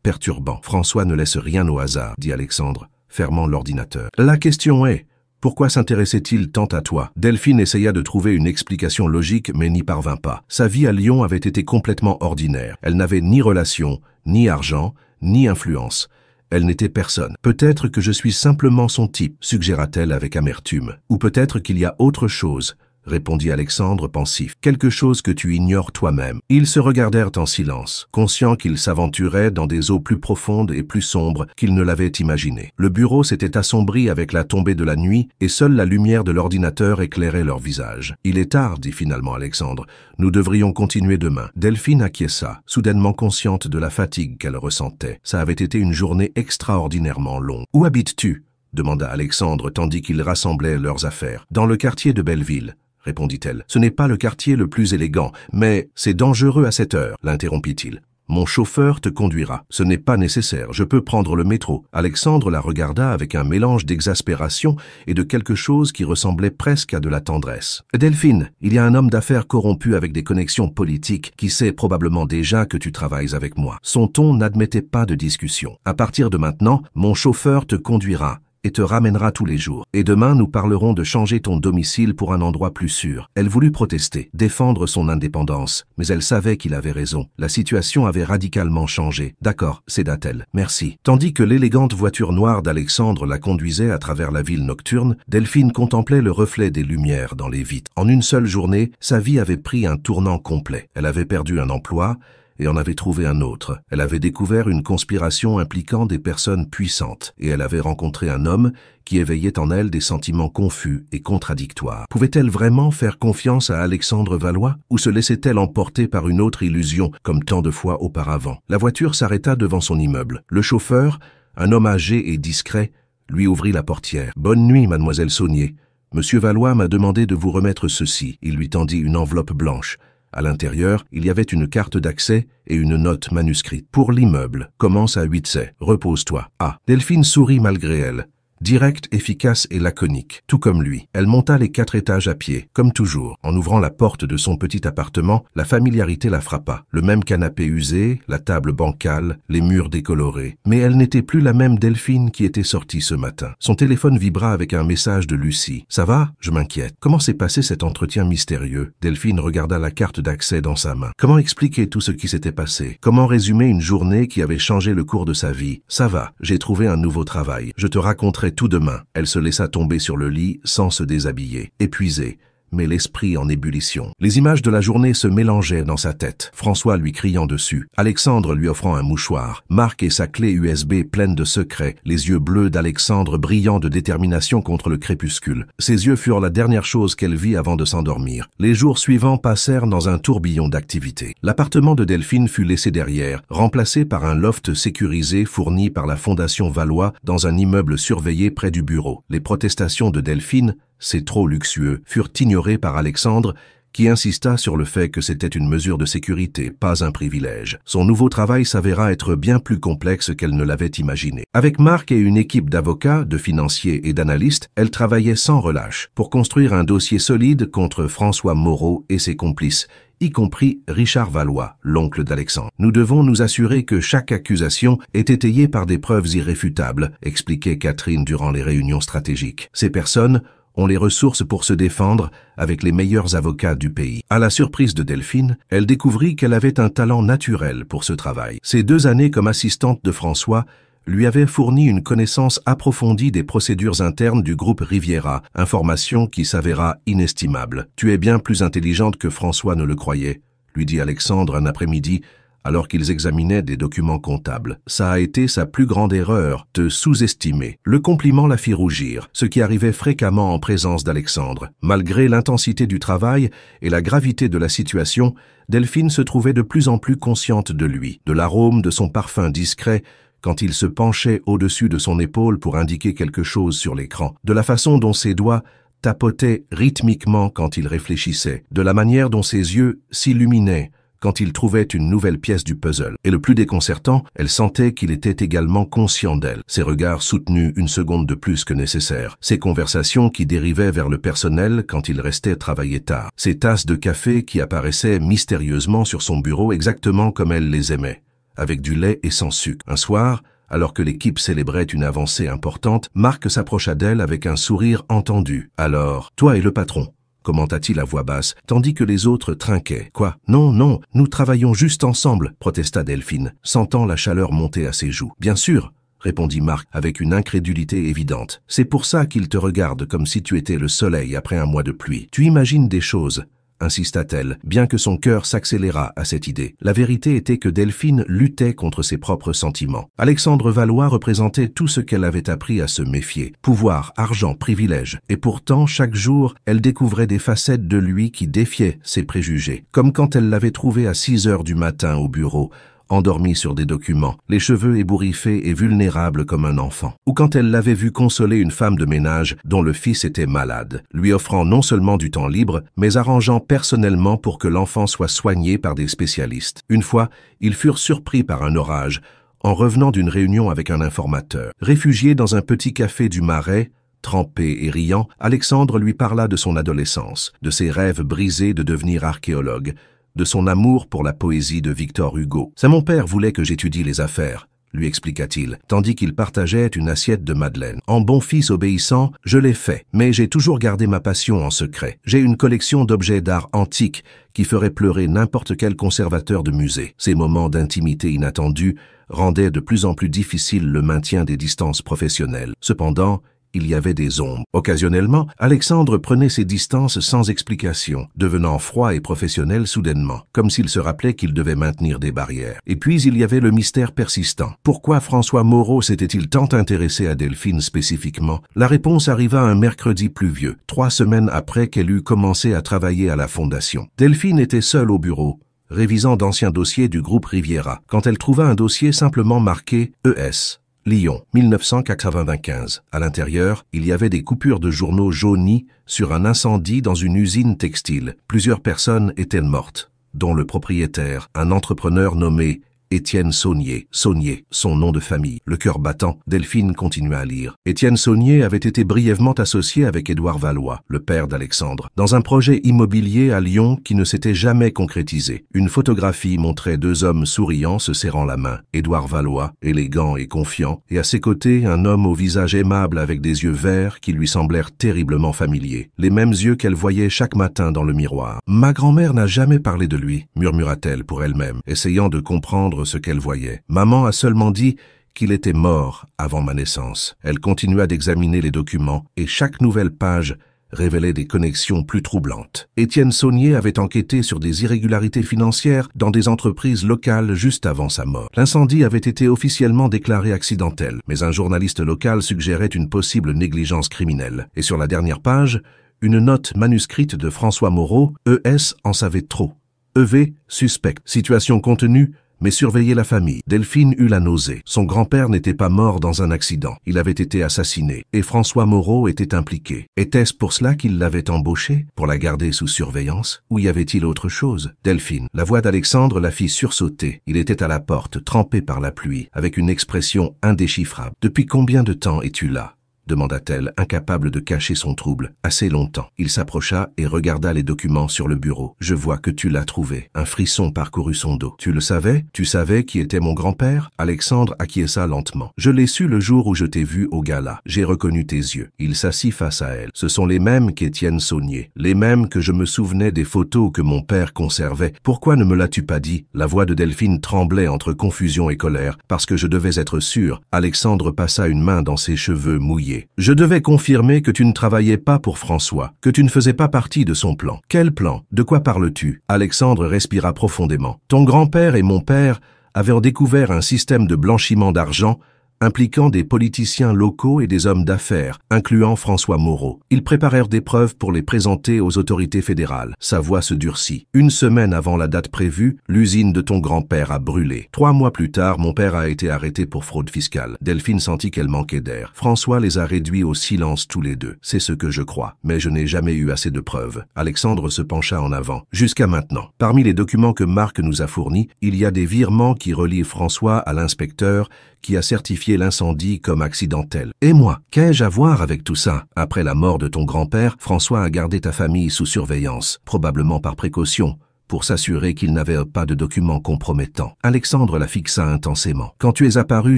perturbant. François ne laisse rien au hasard, dit Alexandre, fermant l'ordinateur. La question est, pourquoi s'intéressait-il tant à toi? Delphine essaya de trouver une explication logique mais n'y parvint pas. Sa vie à Lyon avait été complètement ordinaire. Elle n'avait ni relation, ni argent, ni influence. Elle n'était personne. Peut-être que je suis simplement son type, suggéra-t-elle avec amertume. Ou peut-être qu'il y a autre chose, répondit Alexandre pensif. Quelque chose que tu ignores toi-même. Ils se regardèrent en silence, conscients qu'ils s'aventuraient dans des eaux plus profondes et plus sombres qu'ils ne l'avaient imaginé. Le bureau s'était assombri avec la tombée de la nuit et seule la lumière de l'ordinateur éclairait leur visage. Il est tard, dit finalement Alexandre. Nous devrions continuer demain. Delphine acquiesça, soudainement consciente de la fatigue qu'elle ressentait. Ça avait été une journée extraordinairement longue. Où habites-tu? Demanda Alexandre tandis qu'ils rassemblaient leurs affaires. Dans le quartier de Belleville, répondit-elle. Ce n'est pas le quartier le plus élégant, mais c'est dangereux à cette heure, l'interrompit-il. Mon chauffeur te conduira. Ce n'est pas nécessaire, je peux prendre le métro. Alexandre la regarda avec un mélange d'exaspération et de quelque chose qui ressemblait presque à de la tendresse. Delphine, il y a un homme d'affaires corrompu avec des connexions politiques qui sait probablement déjà que tu travailles avec moi. Son ton n'admettait pas de discussion. À partir de maintenant, mon chauffeur te conduira et te ramènera tous les jours. Et demain, nous parlerons de changer ton domicile pour un endroit plus sûr. Elle voulut protester, défendre son indépendance, mais elle savait qu'il avait raison. La situation avait radicalement changé. D'accord, céda-t-elle. Merci. Tandis que l'élégante voiture noire d'Alexandre la conduisait à travers la ville nocturne, Delphine contemplait le reflet des lumières dans les vitres. En une seule journée, sa vie avait pris un tournant complet. Elle avait perdu un emploi, et en avait trouvé un autre. Elle avait découvert une conspiration impliquant des personnes puissantes, et elle avait rencontré un homme qui éveillait en elle des sentiments confus et contradictoires. Pouvait-elle vraiment faire confiance à Alexandre Valois, ou se laissait-elle emporter par une autre illusion, comme tant de fois auparavant? La voiture s'arrêta devant son immeuble. Le chauffeur, un homme âgé et discret, lui ouvrit la portière. « Bonne nuit, mademoiselle Saunier. Monsieur Valois m'a demandé de vous remettre ceci. » Il lui tendit une enveloppe blanche. À l'intérieur, il y avait une carte d'accès et une note manuscrite. Pour l'immeuble, commence à 8 C. Repose-toi. Ah. Delphine sourit malgré elle. Directe, efficace et laconique, tout comme lui. Elle monta les 4 étages à pied, comme toujours. En ouvrant la porte de son petit appartement, la familiarité la frappa. Le même canapé usé, la table bancale, les murs décolorés. Mais elle n'était plus la même Delphine qui était sortie ce matin. Son téléphone vibra avec un message de Lucie. « Ça va? Je m'inquiète. Comment s'est passé cet entretien mystérieux ?» Delphine regarda la carte d'accès dans sa main. Comment expliquer tout ce qui s'était passé? Comment résumer une journée qui avait changé le cours de sa vie? « Ça va. J'ai trouvé un nouveau travail. Je te raconterai tout demain. » Elle se laissa tomber sur le lit sans se déshabiller, épuisée, mais l'esprit en ébullition. Les images de la journée se mélangeaient dans sa tête. François lui criant dessus, Alexandre lui offrant un mouchoir, Marc et sa clé USB pleine de secrets, les yeux bleus d'Alexandre brillant de détermination contre le crépuscule. Ses yeux furent la dernière chose qu'elle vit avant de s'endormir. Les jours suivants passèrent dans un tourbillon d'activités. L'appartement de Delphine fut laissé derrière, remplacé par un loft sécurisé fourni par la Fondation Valois dans un immeuble surveillé près du bureau. Les protestations de Delphine, c'est trop luxueux, furent ignorés par Alexandre, qui insista sur le fait que c'était une mesure de sécurité, pas un privilège. Son nouveau travail s'avéra être bien plus complexe qu'elle ne l'avait imaginé. Avec Marc et une équipe d'avocats, de financiers et d'analystes, elle travaillait sans relâche pour construire un dossier solide contre François Moreau et ses complices, y compris Richard Valois, l'oncle d'Alexandre. Nous devons nous assurer que chaque accusation est étayée par des preuves irréfutables, expliquait Catherine durant les réunions stratégiques. Ces personnes ont les ressources pour se défendre avec les meilleurs avocats du pays. À la surprise de Delphine, elle découvrit qu'elle avait un talent naturel pour ce travail. Ses 2 années comme assistante de François lui avaient fourni une connaissance approfondie des procédures internes du groupe Riviera, information qui s'avéra inestimable. « Tu es bien plus intelligente que François ne le croyait », lui dit Alexandre un après-midi, alors qu'ils examinaient des documents comptables. Ça a été sa plus grande erreur, te sous-estimer. Le compliment la fit rougir, ce qui arrivait fréquemment en présence d'Alexandre. Malgré l'intensité du travail et la gravité de la situation, Delphine se trouvait de plus en plus consciente de lui, de l'arôme de son parfum discret quand il se penchait au-dessus de son épaule pour indiquer quelque chose sur l'écran, de la façon dont ses doigts tapotaient rythmiquement quand il réfléchissait, de la manière dont ses yeux s'illuminaient quand il trouvait une nouvelle pièce du puzzle. Et le plus déconcertant, elle sentait qu'il était également conscient d'elle, ses regards soutenus une seconde de plus que nécessaire, ses conversations qui dérivaient vers le personnel quand il restait travailler tard, ses tasses de café qui apparaissaient mystérieusement sur son bureau exactement comme elle les aimait, avec du lait et sans sucre. Un soir, alors que l'équipe célébrait une avancée importante, Marc s'approcha d'elle avec un sourire entendu. « Alors, toi et le patron ?» commenta-t-il à voix basse, tandis que les autres trinquaient. « Quoi? Non, non, nous travaillons juste ensemble » protesta Delphine, sentant la chaleur monter à ses joues. « Bien sûr » répondit Marc avec une incrédulité évidente. C'est pour ça qu'il te regarde comme si tu étais le soleil après un mois de pluie. Tu imagines des choses, insista-t-elle, bien que son cœur s'accéléra à cette idée. La vérité était que Delphine luttait contre ses propres sentiments. Alexandre Valois représentait tout ce qu'elle avait appris à se méfier. Pouvoir, argent, privilèges. Et pourtant, chaque jour, elle découvrait des facettes de lui qui défiaient ses préjugés. Comme quand elle l'avait trouvé à 6 heures du matin au bureau, endormi sur des documents, les cheveux ébouriffés et vulnérables comme un enfant. Ou quand elle l'avait vu consoler une femme de ménage dont le fils était malade, lui offrant non seulement du temps libre, mais arrangeant personnellement pour que l'enfant soit soigné par des spécialistes. Une fois, ils furent surpris par un orage, en revenant d'une réunion avec un informateur. Réfugié dans un petit café du Marais, trempé et riant, Alexandre lui parla de son adolescence, de ses rêves brisés de devenir archéologue, de son amour pour la poésie de Victor Hugo. « C'est mon père voulait que j'étudie les affaires », lui expliqua-t-il, tandis qu'il partageait une assiette de madeleine. « En bon fils obéissant, je l'ai fait, mais j'ai toujours gardé ma passion en secret. J'ai une collection d'objets d'art antiques qui ferait pleurer n'importe quel conservateur de musée. Ces moments d'intimité inattendus rendaient de plus en plus difficile le maintien des distances professionnelles. Cependant, il y avait des ombres. Occasionnellement, Alexandre prenait ses distances sans explication, devenant froid et professionnel soudainement, comme s'il se rappelait qu'il devait maintenir des barrières. Et puis il y avait le mystère persistant. Pourquoi François Moreau s'était-il tant intéressé à Delphine spécifiquement? La réponse arriva un mercredi pluvieux, 3 semaines après qu'elle eut commencé à travailler à la Fondation. Delphine était seule au bureau, révisant d'anciens dossiers du groupe Riviera, quand elle trouva un dossier simplement marqué « ES ». Lyon, 1995. À l'intérieur, il y avait des coupures de journaux jaunis sur un incendie dans une usine textile. Plusieurs personnes étaient mortes, dont le propriétaire, un entrepreneur nommé Étienne Saunier. Saunier, son nom de famille. Le cœur battant, Delphine continua à lire. Étienne Saunier avait été brièvement associé avec Édouard Valois, le père d'Alexandre, dans un projet immobilier à Lyon qui ne s'était jamais concrétisé. Une photographie montrait 2 hommes souriants se serrant la main. Édouard Valois, élégant et confiant, et à ses côtés un homme au visage aimable avec des yeux verts qui lui semblèrent terriblement familiers. Les mêmes yeux qu'elle voyait chaque matin dans le miroir. « Ma grand-mère n'a jamais parlé de lui », murmura-t-elle pour elle-même, essayant de comprendre ce qu'elle voyait. Maman a seulement dit qu'il était mort avant ma naissance. Elle continua d'examiner les documents et chaque nouvelle page révélait des connexions plus troublantes. Étienne Saunier avait enquêté sur des irrégularités financières dans des entreprises locales juste avant sa mort. L'incendie avait été officiellement déclaré accidentel, mais un journaliste local suggérait une possible négligence criminelle. Et sur la dernière page, une note manuscrite de François Moreau, ES en savait trop. EV, suspect. Situation contenue, mais surveiller la famille. Delphine eut la nausée. Son grand-père n'était pas mort dans un accident. Il avait été assassiné. Et François Moreau était impliqué. Était-ce pour cela qu'il l'avait embauché? Pour la garder sous surveillance? Ou y avait-il autre chose? Delphine. La voix d'Alexandre la fit sursauter. Il était à la porte, trempé par la pluie, avec une expression indéchiffrable. « Depuis combien de temps es-tu là ?» demanda-t-elle, incapable de cacher son trouble. « Assez longtemps. » Il s'approcha et regarda les documents sur le bureau. « Je vois que tu l'as trouvé. » Un frisson parcourut son dos. « Tu le savais? Tu savais qui était mon grand-père » Alexandre acquiesça lentement. « Je l'ai su le jour où je t'ai vu au gala. J'ai reconnu tes yeux. » Il s'assit face à elle. « Ce sont les mêmes qu'Étienne Saunier. Les mêmes que je me souvenais des photos que mon père conservait. Pourquoi ne me l'as-tu pas dit ?» La voix de Delphine tremblait entre confusion et colère. « Parce que je devais être sûr. » Alexandre passa une main dans ses cheveux mouillés. « Je devais confirmer que tu ne travaillais pas pour François, que tu ne faisais pas partie de son plan. » « Quel plan? De quoi parles-tu » Alexandre respira profondément. « Ton grand-père et mon père avaient découvert un système de blanchiment d'argent impliquant des politiciens locaux et des hommes d'affaires, incluant François Moreau. Ils préparèrent des preuves pour les présenter aux autorités fédérales. Sa voix se durcit. 1 semaine avant la date prévue, l'usine de ton grand-père a brûlé. 3 mois plus tard, mon père a été arrêté pour fraude fiscale. Delphine sentit qu'elle manquait d'air. François les a réduits au silence tous les deux. C'est ce que je crois. Mais je n'ai jamais eu assez de preuves. Alexandre se pencha en avant. Jusqu'à maintenant. Parmi les documents que Marc nous a fournis, il y a des virements qui relient François à l'inspecteur qui a certifié l'incendie comme accidentel. Et moi, qu'ai-je à voir avec tout ça? Après la mort de ton grand-père, François a gardé ta famille sous surveillance, probablement par précaution, pour s'assurer qu'il n'avait pas de documents compromettants. Alexandre la fixa intensément. Quand tu es apparu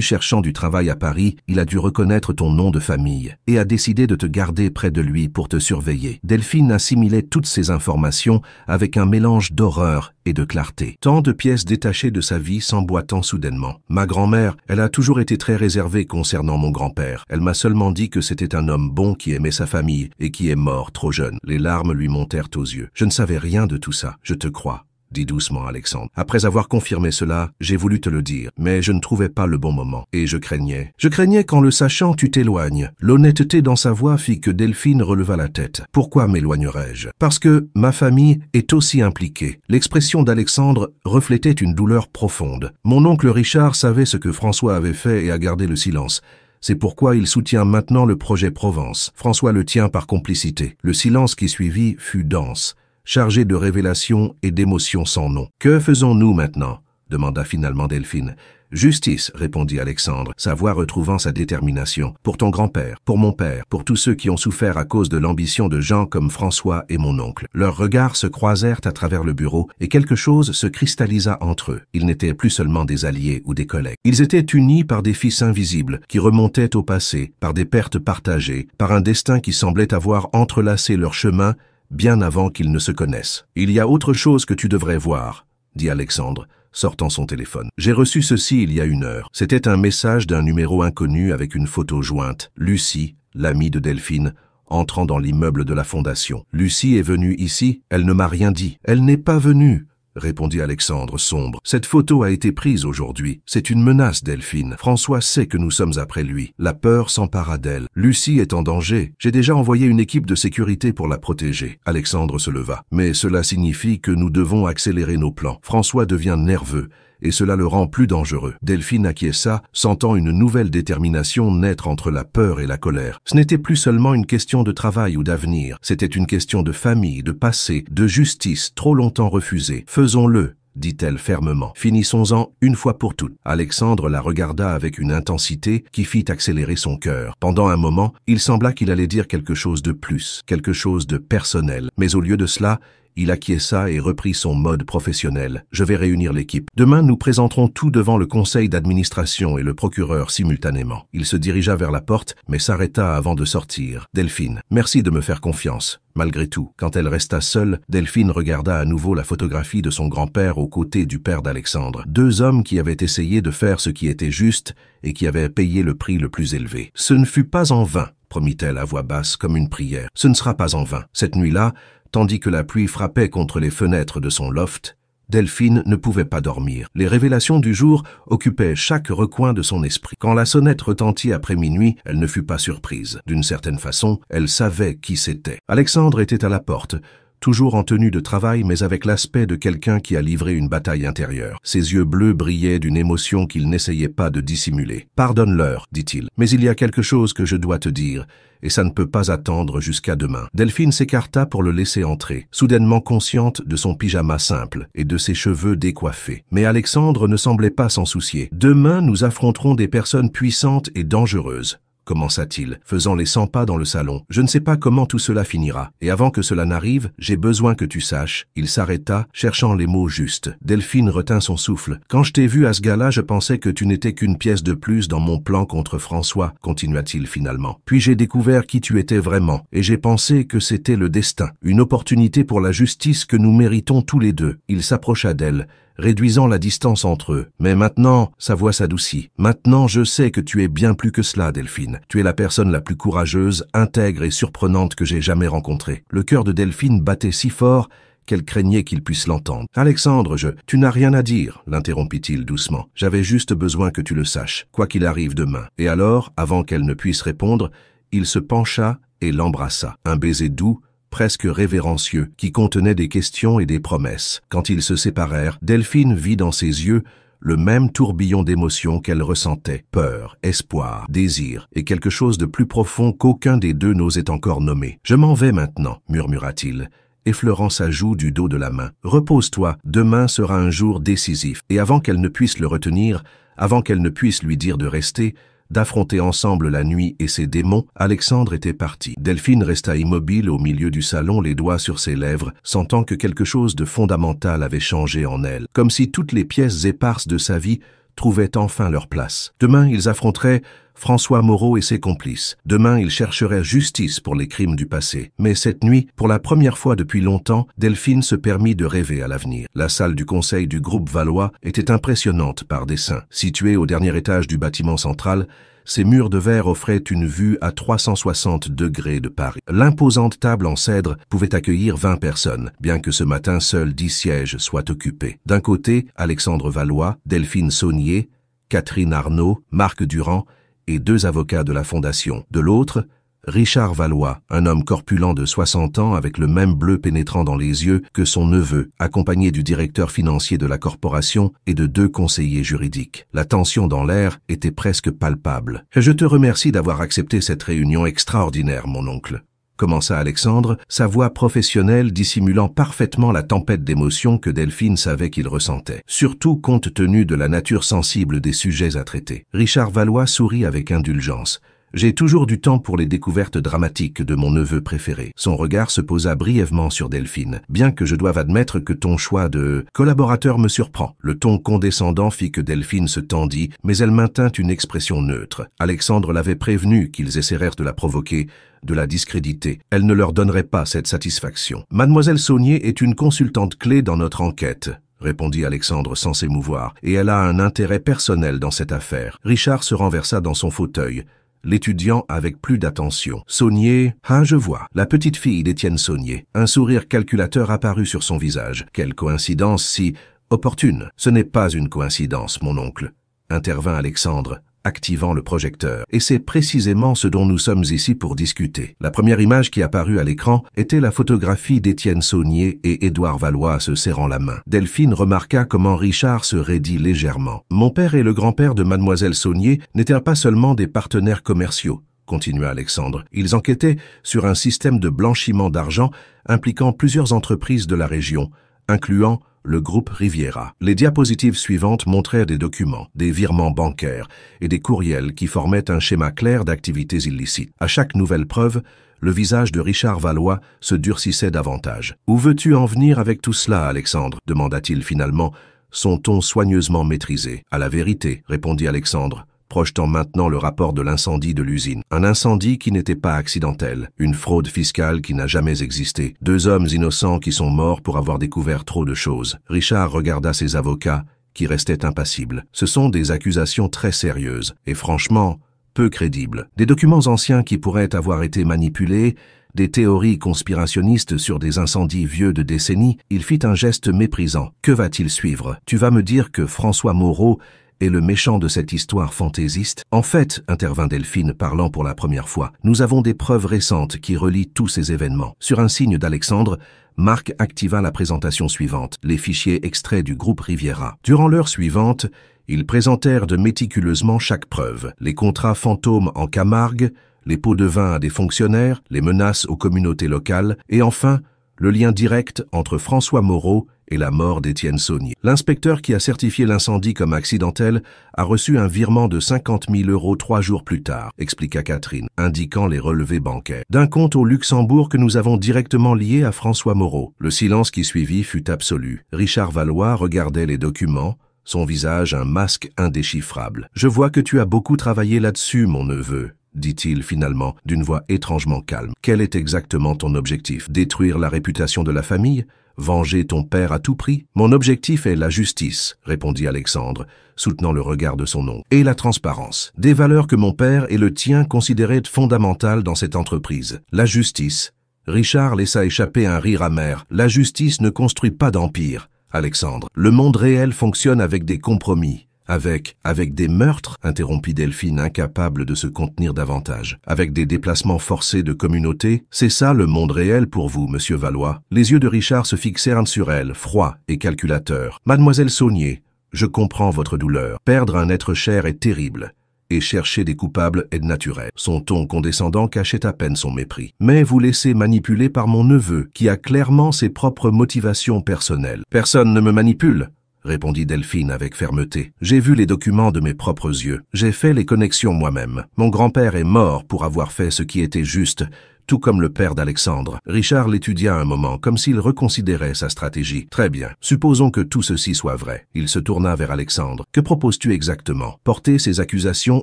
cherchant du travail à Paris, il a dû reconnaître ton nom de famille et a décidé de te garder près de lui pour te surveiller. Delphine assimilait toutes ces informations avec un mélange d'horreur et de clarté. Tant de pièces détachées de sa vie s'emboîtant soudainement. Ma grand-mère, elle a toujours été très réservée concernant mon grand-père. Elle m'a seulement dit que c'était un homme bon qui aimait sa famille et qui est mort trop jeune. Les larmes lui montèrent aux yeux. Je ne savais rien de tout ça, je te crois, dit doucement Alexandre. Après avoir confirmé cela, j'ai voulu te le dire, mais je ne trouvais pas le bon moment, et je craignais. Je craignais qu'en le sachant, tu t'éloignes. L'honnêteté dans sa voix fit que Delphine releva la tête. Pourquoi m'éloignerais-je? Parce que ma famille est aussi impliquée. L'expression d'Alexandre reflétait une douleur profonde. Mon oncle Richard savait ce que François avait fait et a gardé le silence. C'est pourquoi il soutient maintenant le projet Provence. François le tient par complicité. Le silence qui suivit fut dense, chargé de révélations et d'émotions sans nom. « Que faisons-nous maintenant ?» demanda finalement Delphine. « Justice, répondit Alexandre, sa voix retrouvant sa détermination. Pour ton grand-père, pour mon père, pour tous ceux qui ont souffert à cause de l'ambition de gens comme François et mon oncle. » Leurs regards se croisèrent à travers le bureau et quelque chose se cristallisa entre eux. Ils n'étaient plus seulement des alliés ou des collègues. Ils étaient unis par des fils invisibles qui remontaient au passé, par des pertes partagées, par un destin qui semblait avoir entrelacé leur chemin bien avant qu'ils ne se connaissent. « Il y a autre chose que tu devrais voir, » dit Alexandre, sortant son téléphone. « J'ai reçu ceci il y a 1 heure. C'était un message d'un numéro inconnu avec une photo jointe. Lucie, l'amie de Delphine, entrant dans l'immeuble de la fondation. Lucie est venue ici, elle ne m'a rien dit. Elle n'est pas venue, répondit Alexandre sombre. Cette photo a été prise aujourd'hui. C'est une menace, Delphine. François sait que nous sommes après lui. La peur s'empara d'elle. Lucie est en danger. J'ai déjà envoyé une équipe de sécurité pour la protéger. Alexandre se leva. Mais cela signifie que nous devons accélérer nos plans. François devient nerveux et cela le rend plus dangereux. Delphine acquiesça, sentant une nouvelle détermination naître entre la peur et la colère. Ce n'était plus seulement une question de travail ou d'avenir, c'était une question de famille, de passé, de justice trop longtemps refusée. Faisons-le, dit-elle fermement. Finissons-en une fois pour toutes. Alexandre la regarda avec une intensité qui fit accélérer son cœur. Pendant un moment, il sembla qu'il allait dire quelque chose de plus, quelque chose de personnel. Mais au lieu de cela, il acquiesça et reprit son mode professionnel. « Je vais réunir l'équipe. Demain, nous présenterons tout devant le conseil d'administration et le procureur simultanément. » Il se dirigea vers la porte, mais s'arrêta avant de sortir. « Delphine, merci de me faire confiance. » Malgré tout, quand elle resta seule, Delphine regarda à nouveau la photographie de son grand-père aux côtés du père d'Alexandre. 2 hommes qui avaient essayé de faire ce qui était juste et qui avaient payé le prix le plus élevé. « Ce ne fut pas en vain, » promit-elle à voix basse comme une prière. « Ce ne sera pas en vain. » Cette nuit-là, tandis que la pluie frappait contre les fenêtres de son loft, Delphine ne pouvait pas dormir. Les révélations du jour occupaient chaque recoin de son esprit. Quand la sonnette retentit après minuit, elle ne fut pas surprise. D'une certaine façon, elle savait qui c'était. Alexandre était à la porte, toujours en tenue de travail mais avec l'aspect de quelqu'un qui a livré une bataille intérieure. Ses yeux bleus brillaient d'une émotion qu'il n'essayait pas de dissimuler. « Pardonne-leur, dit-il, mais il y a quelque chose que je dois te dire, et ça ne peut pas attendre jusqu'à demain. » Delphine s'écarta pour le laisser entrer, soudainement consciente de son pyjama simple et de ses cheveux décoiffés. Mais Alexandre ne semblait pas s'en soucier. « Demain, nous affronterons des personnes puissantes et dangereuses. » commença-t-il, faisant les 100 pas dans le salon. « Je ne sais pas comment tout cela finira. Et avant que cela n'arrive, j'ai besoin que tu saches. » Il s'arrêta, cherchant les mots justes. Delphine retint son souffle. « Quand je t'ai vu à ce gala, je pensais que tu n'étais qu'une pièce de plus dans mon plan contre François, » continua-t-il finalement. « Puis j'ai découvert qui tu étais vraiment, et j'ai pensé que c'était le destin, une opportunité pour la justice que nous méritons tous les deux. » Il s'approcha d'elle, réduisant la distance entre eux. « Mais maintenant, sa voix s'adoucit. Maintenant, je sais que tu es bien plus que cela, Delphine. Tu es la personne la plus courageuse, intègre et surprenante que j'ai jamais rencontrée. » Le cœur de Delphine battait si fort qu'elle craignait qu'il puisse l'entendre. « Alexandre, tu n'as rien à dire, » l'interrompit-il doucement. « J'avais juste besoin que tu le saches, quoi qu'il arrive demain. » Et alors, avant qu'elle ne puisse répondre, il se pencha et l'embrassa. Un baiser doux, presque révérencieux, qui contenait des questions et des promesses. Quand ils se séparèrent, Delphine vit dans ses yeux le même tourbillon d'émotions qu'elle ressentait, peur, espoir, désir, et quelque chose de plus profond qu'aucun des deux n'osait encore nommer. « Je m'en vais maintenant, » murmura-t-il, effleurant sa joue du dos de la main. « Repose-toi, demain sera un jour décisif. » Et avant qu'elle ne puisse le retenir, avant qu'elle ne puisse lui dire de rester, d'affronter ensemble la nuit et ses démons, Alexandre était parti. Delphine resta immobile au milieu du salon, les doigts sur ses lèvres, sentant que quelque chose de fondamental avait changé en elle, comme si toutes les pièces éparses de sa vie trouvaient enfin leur place. Demain, ils affronteraient François Moreau et ses complices. Demain, ils chercheraient justice pour les crimes du passé. Mais cette nuit, pour la première fois depuis longtemps, Delphine se permit de rêver à l'avenir. La salle du conseil du groupe Valois était impressionnante par dessin. Située au dernier étage du bâtiment central, ses murs de verre offraient une vue à 360 degrés de Paris. L'imposante table en cèdre pouvait accueillir 20 personnes, bien que ce matin seuls 10 sièges soient occupés. D'un côté, Alexandre Valois, Delphine Saunier, Catherine Arnaud, Marc Durand et 2 avocats de la Fondation. De l'autre, Richard Valois, un homme corpulent de 60 ans avec le même bleu pénétrant dans les yeux que son neveu, accompagné du directeur financier de la corporation et de 2 conseillers juridiques. La tension dans l'air était presque palpable. « Je te remercie d'avoir accepté cette réunion extraordinaire, mon oncle », commença Alexandre, sa voix professionnelle dissimulant parfaitement la tempête d'émotions que Delphine savait qu'il ressentait, surtout compte tenu de la nature sensible des sujets à traiter. Richard Valois sourit avec indulgence. J'ai toujours du temps pour les découvertes dramatiques de mon neveu préféré. Son regard se posa brièvement sur Delphine. Bien que je doive admettre que ton choix de collaborateur me surprend. Le ton condescendant fit que Delphine se tendit, mais elle maintint une expression neutre. Alexandre l'avait prévenu qu'ils essaièrent de la provoquer, de la discréditer. Elle ne leur donnerait pas cette satisfaction. Mademoiselle Saunier est une consultante clé dans notre enquête, répondit Alexandre sans s'émouvoir, et elle a un intérêt personnel dans cette affaire. Richard se renversa dans son fauteuil, l'étudiant avec plus d'attention. Saunier, ah je vois, la petite fille d'Étienne Saunier. Un sourire calculateur apparut sur son visage. Quelle coïncidence si opportune. Ce n'est pas une coïncidence, mon oncle, intervint Alexandre, activant le projecteur. Et c'est précisément ce dont nous sommes ici pour discuter. La première image qui apparut à l'écran était la photographie d'Étienne Saunier et Édouard Valois se serrant la main. Delphine remarqua comment Richard se raidit légèrement. Mon père et le grand-père de mademoiselle Saunier n'étaient pas seulement des partenaires commerciaux, continua Alexandre. Ils enquêtaient sur un système de blanchiment d'argent impliquant plusieurs entreprises de la région, incluant le groupe Riviera. Les diapositives suivantes montrèrent des documents, des virements bancaires et des courriels qui formaient un schéma clair d'activités illicites. À chaque nouvelle preuve, le visage de Richard Valois se durcissait davantage. « Où veux-tu en venir avec tout cela, Alexandre » demanda-t-il finalement, son ton soigneusement maîtrisé. « À la vérité » répondit Alexandre, projetant maintenant le rapport de l'incendie de l'usine. Un incendie qui n'était pas accidentel, une fraude fiscale qui n'a jamais existé, 2 hommes innocents qui sont morts pour avoir découvert trop de choses. Richard regarda ses avocats, qui restaient impassibles. Ce sont des accusations très sérieuses, et franchement, peu crédibles. Des documents anciens qui pourraient avoir été manipulés, des théories conspirationnistes sur des incendies vieux de décennies. Il fit un geste méprisant. Que va-t-il suivre? Tu vas me dire que François Moreau est le méchant de cette histoire fantaisiste? En fait, intervint Delphine, parlant pour la première fois, nous avons des preuves récentes qui relient tous ces événements. Sur un signe d'Alexandre, Marc activa la présentation suivante, les fichiers extraits du groupe Riviera. Durant l'heure suivante, ils présentèrent méticuleusement chaque preuve, les contrats fantômes en Camargue, les pots de vin à des fonctionnaires, les menaces aux communautés locales, et enfin, le lien direct entre François Moreau et la mort d'Étienne Saunier. L'inspecteur qui a certifié l'incendie comme accidentel a reçu un virement de 50 000 € 3 jours plus tard, expliqua Catherine, indiquant les relevés bancaires, d'un compte au Luxembourg que nous avons directement lié à François Moreau. Le silence qui suivit fut absolu. Richard Valois regardait les documents, son visage un masque indéchiffrable. « Je vois que tu as beaucoup travaillé là-dessus, mon neveu », dit-il finalement, d'une voix étrangement calme. « Quel est exactement ton objectif? Détruire la réputation de la famille? Venger ton père à tout prix? Mon objectif est la justice, répondit Alexandre, soutenant le regard de son oncle, et la transparence. Des valeurs que mon père et le tien considéraient fondamentales dans cette entreprise. La justice. Richard laissa échapper un rire amer. La justice ne construit pas d'empire, Alexandre. Le monde réel fonctionne avec des compromis. Avec des meurtres, interrompit Delphine, incapable de se contenir davantage. Avec des déplacements forcés de communautés, c'est ça le monde réel pour vous, monsieur Valois. Les yeux de Richard se fixèrent sur elle, froids et calculateurs. Mademoiselle Saunier, je comprends votre douleur. Perdre un être cher est terrible, et chercher des coupables est naturel. Son ton condescendant cachait à peine son mépris. Mais vous laissez manipuler par mon neveu, qui a clairement ses propres motivations personnelles. Personne ne me manipule, répondit Delphine avec fermeté. J'ai vu les documents de mes propres yeux. J'ai fait les connexions moi-même. Mon grand-père est mort pour avoir fait ce qui était juste, tout comme le père d'Alexandre. Richard l'étudia un moment, comme s'il reconsidérait sa stratégie. Très bien, supposons que tout ceci soit vrai. Il se tourna vers Alexandre. Que proposes-tu exactement? Porter ces accusations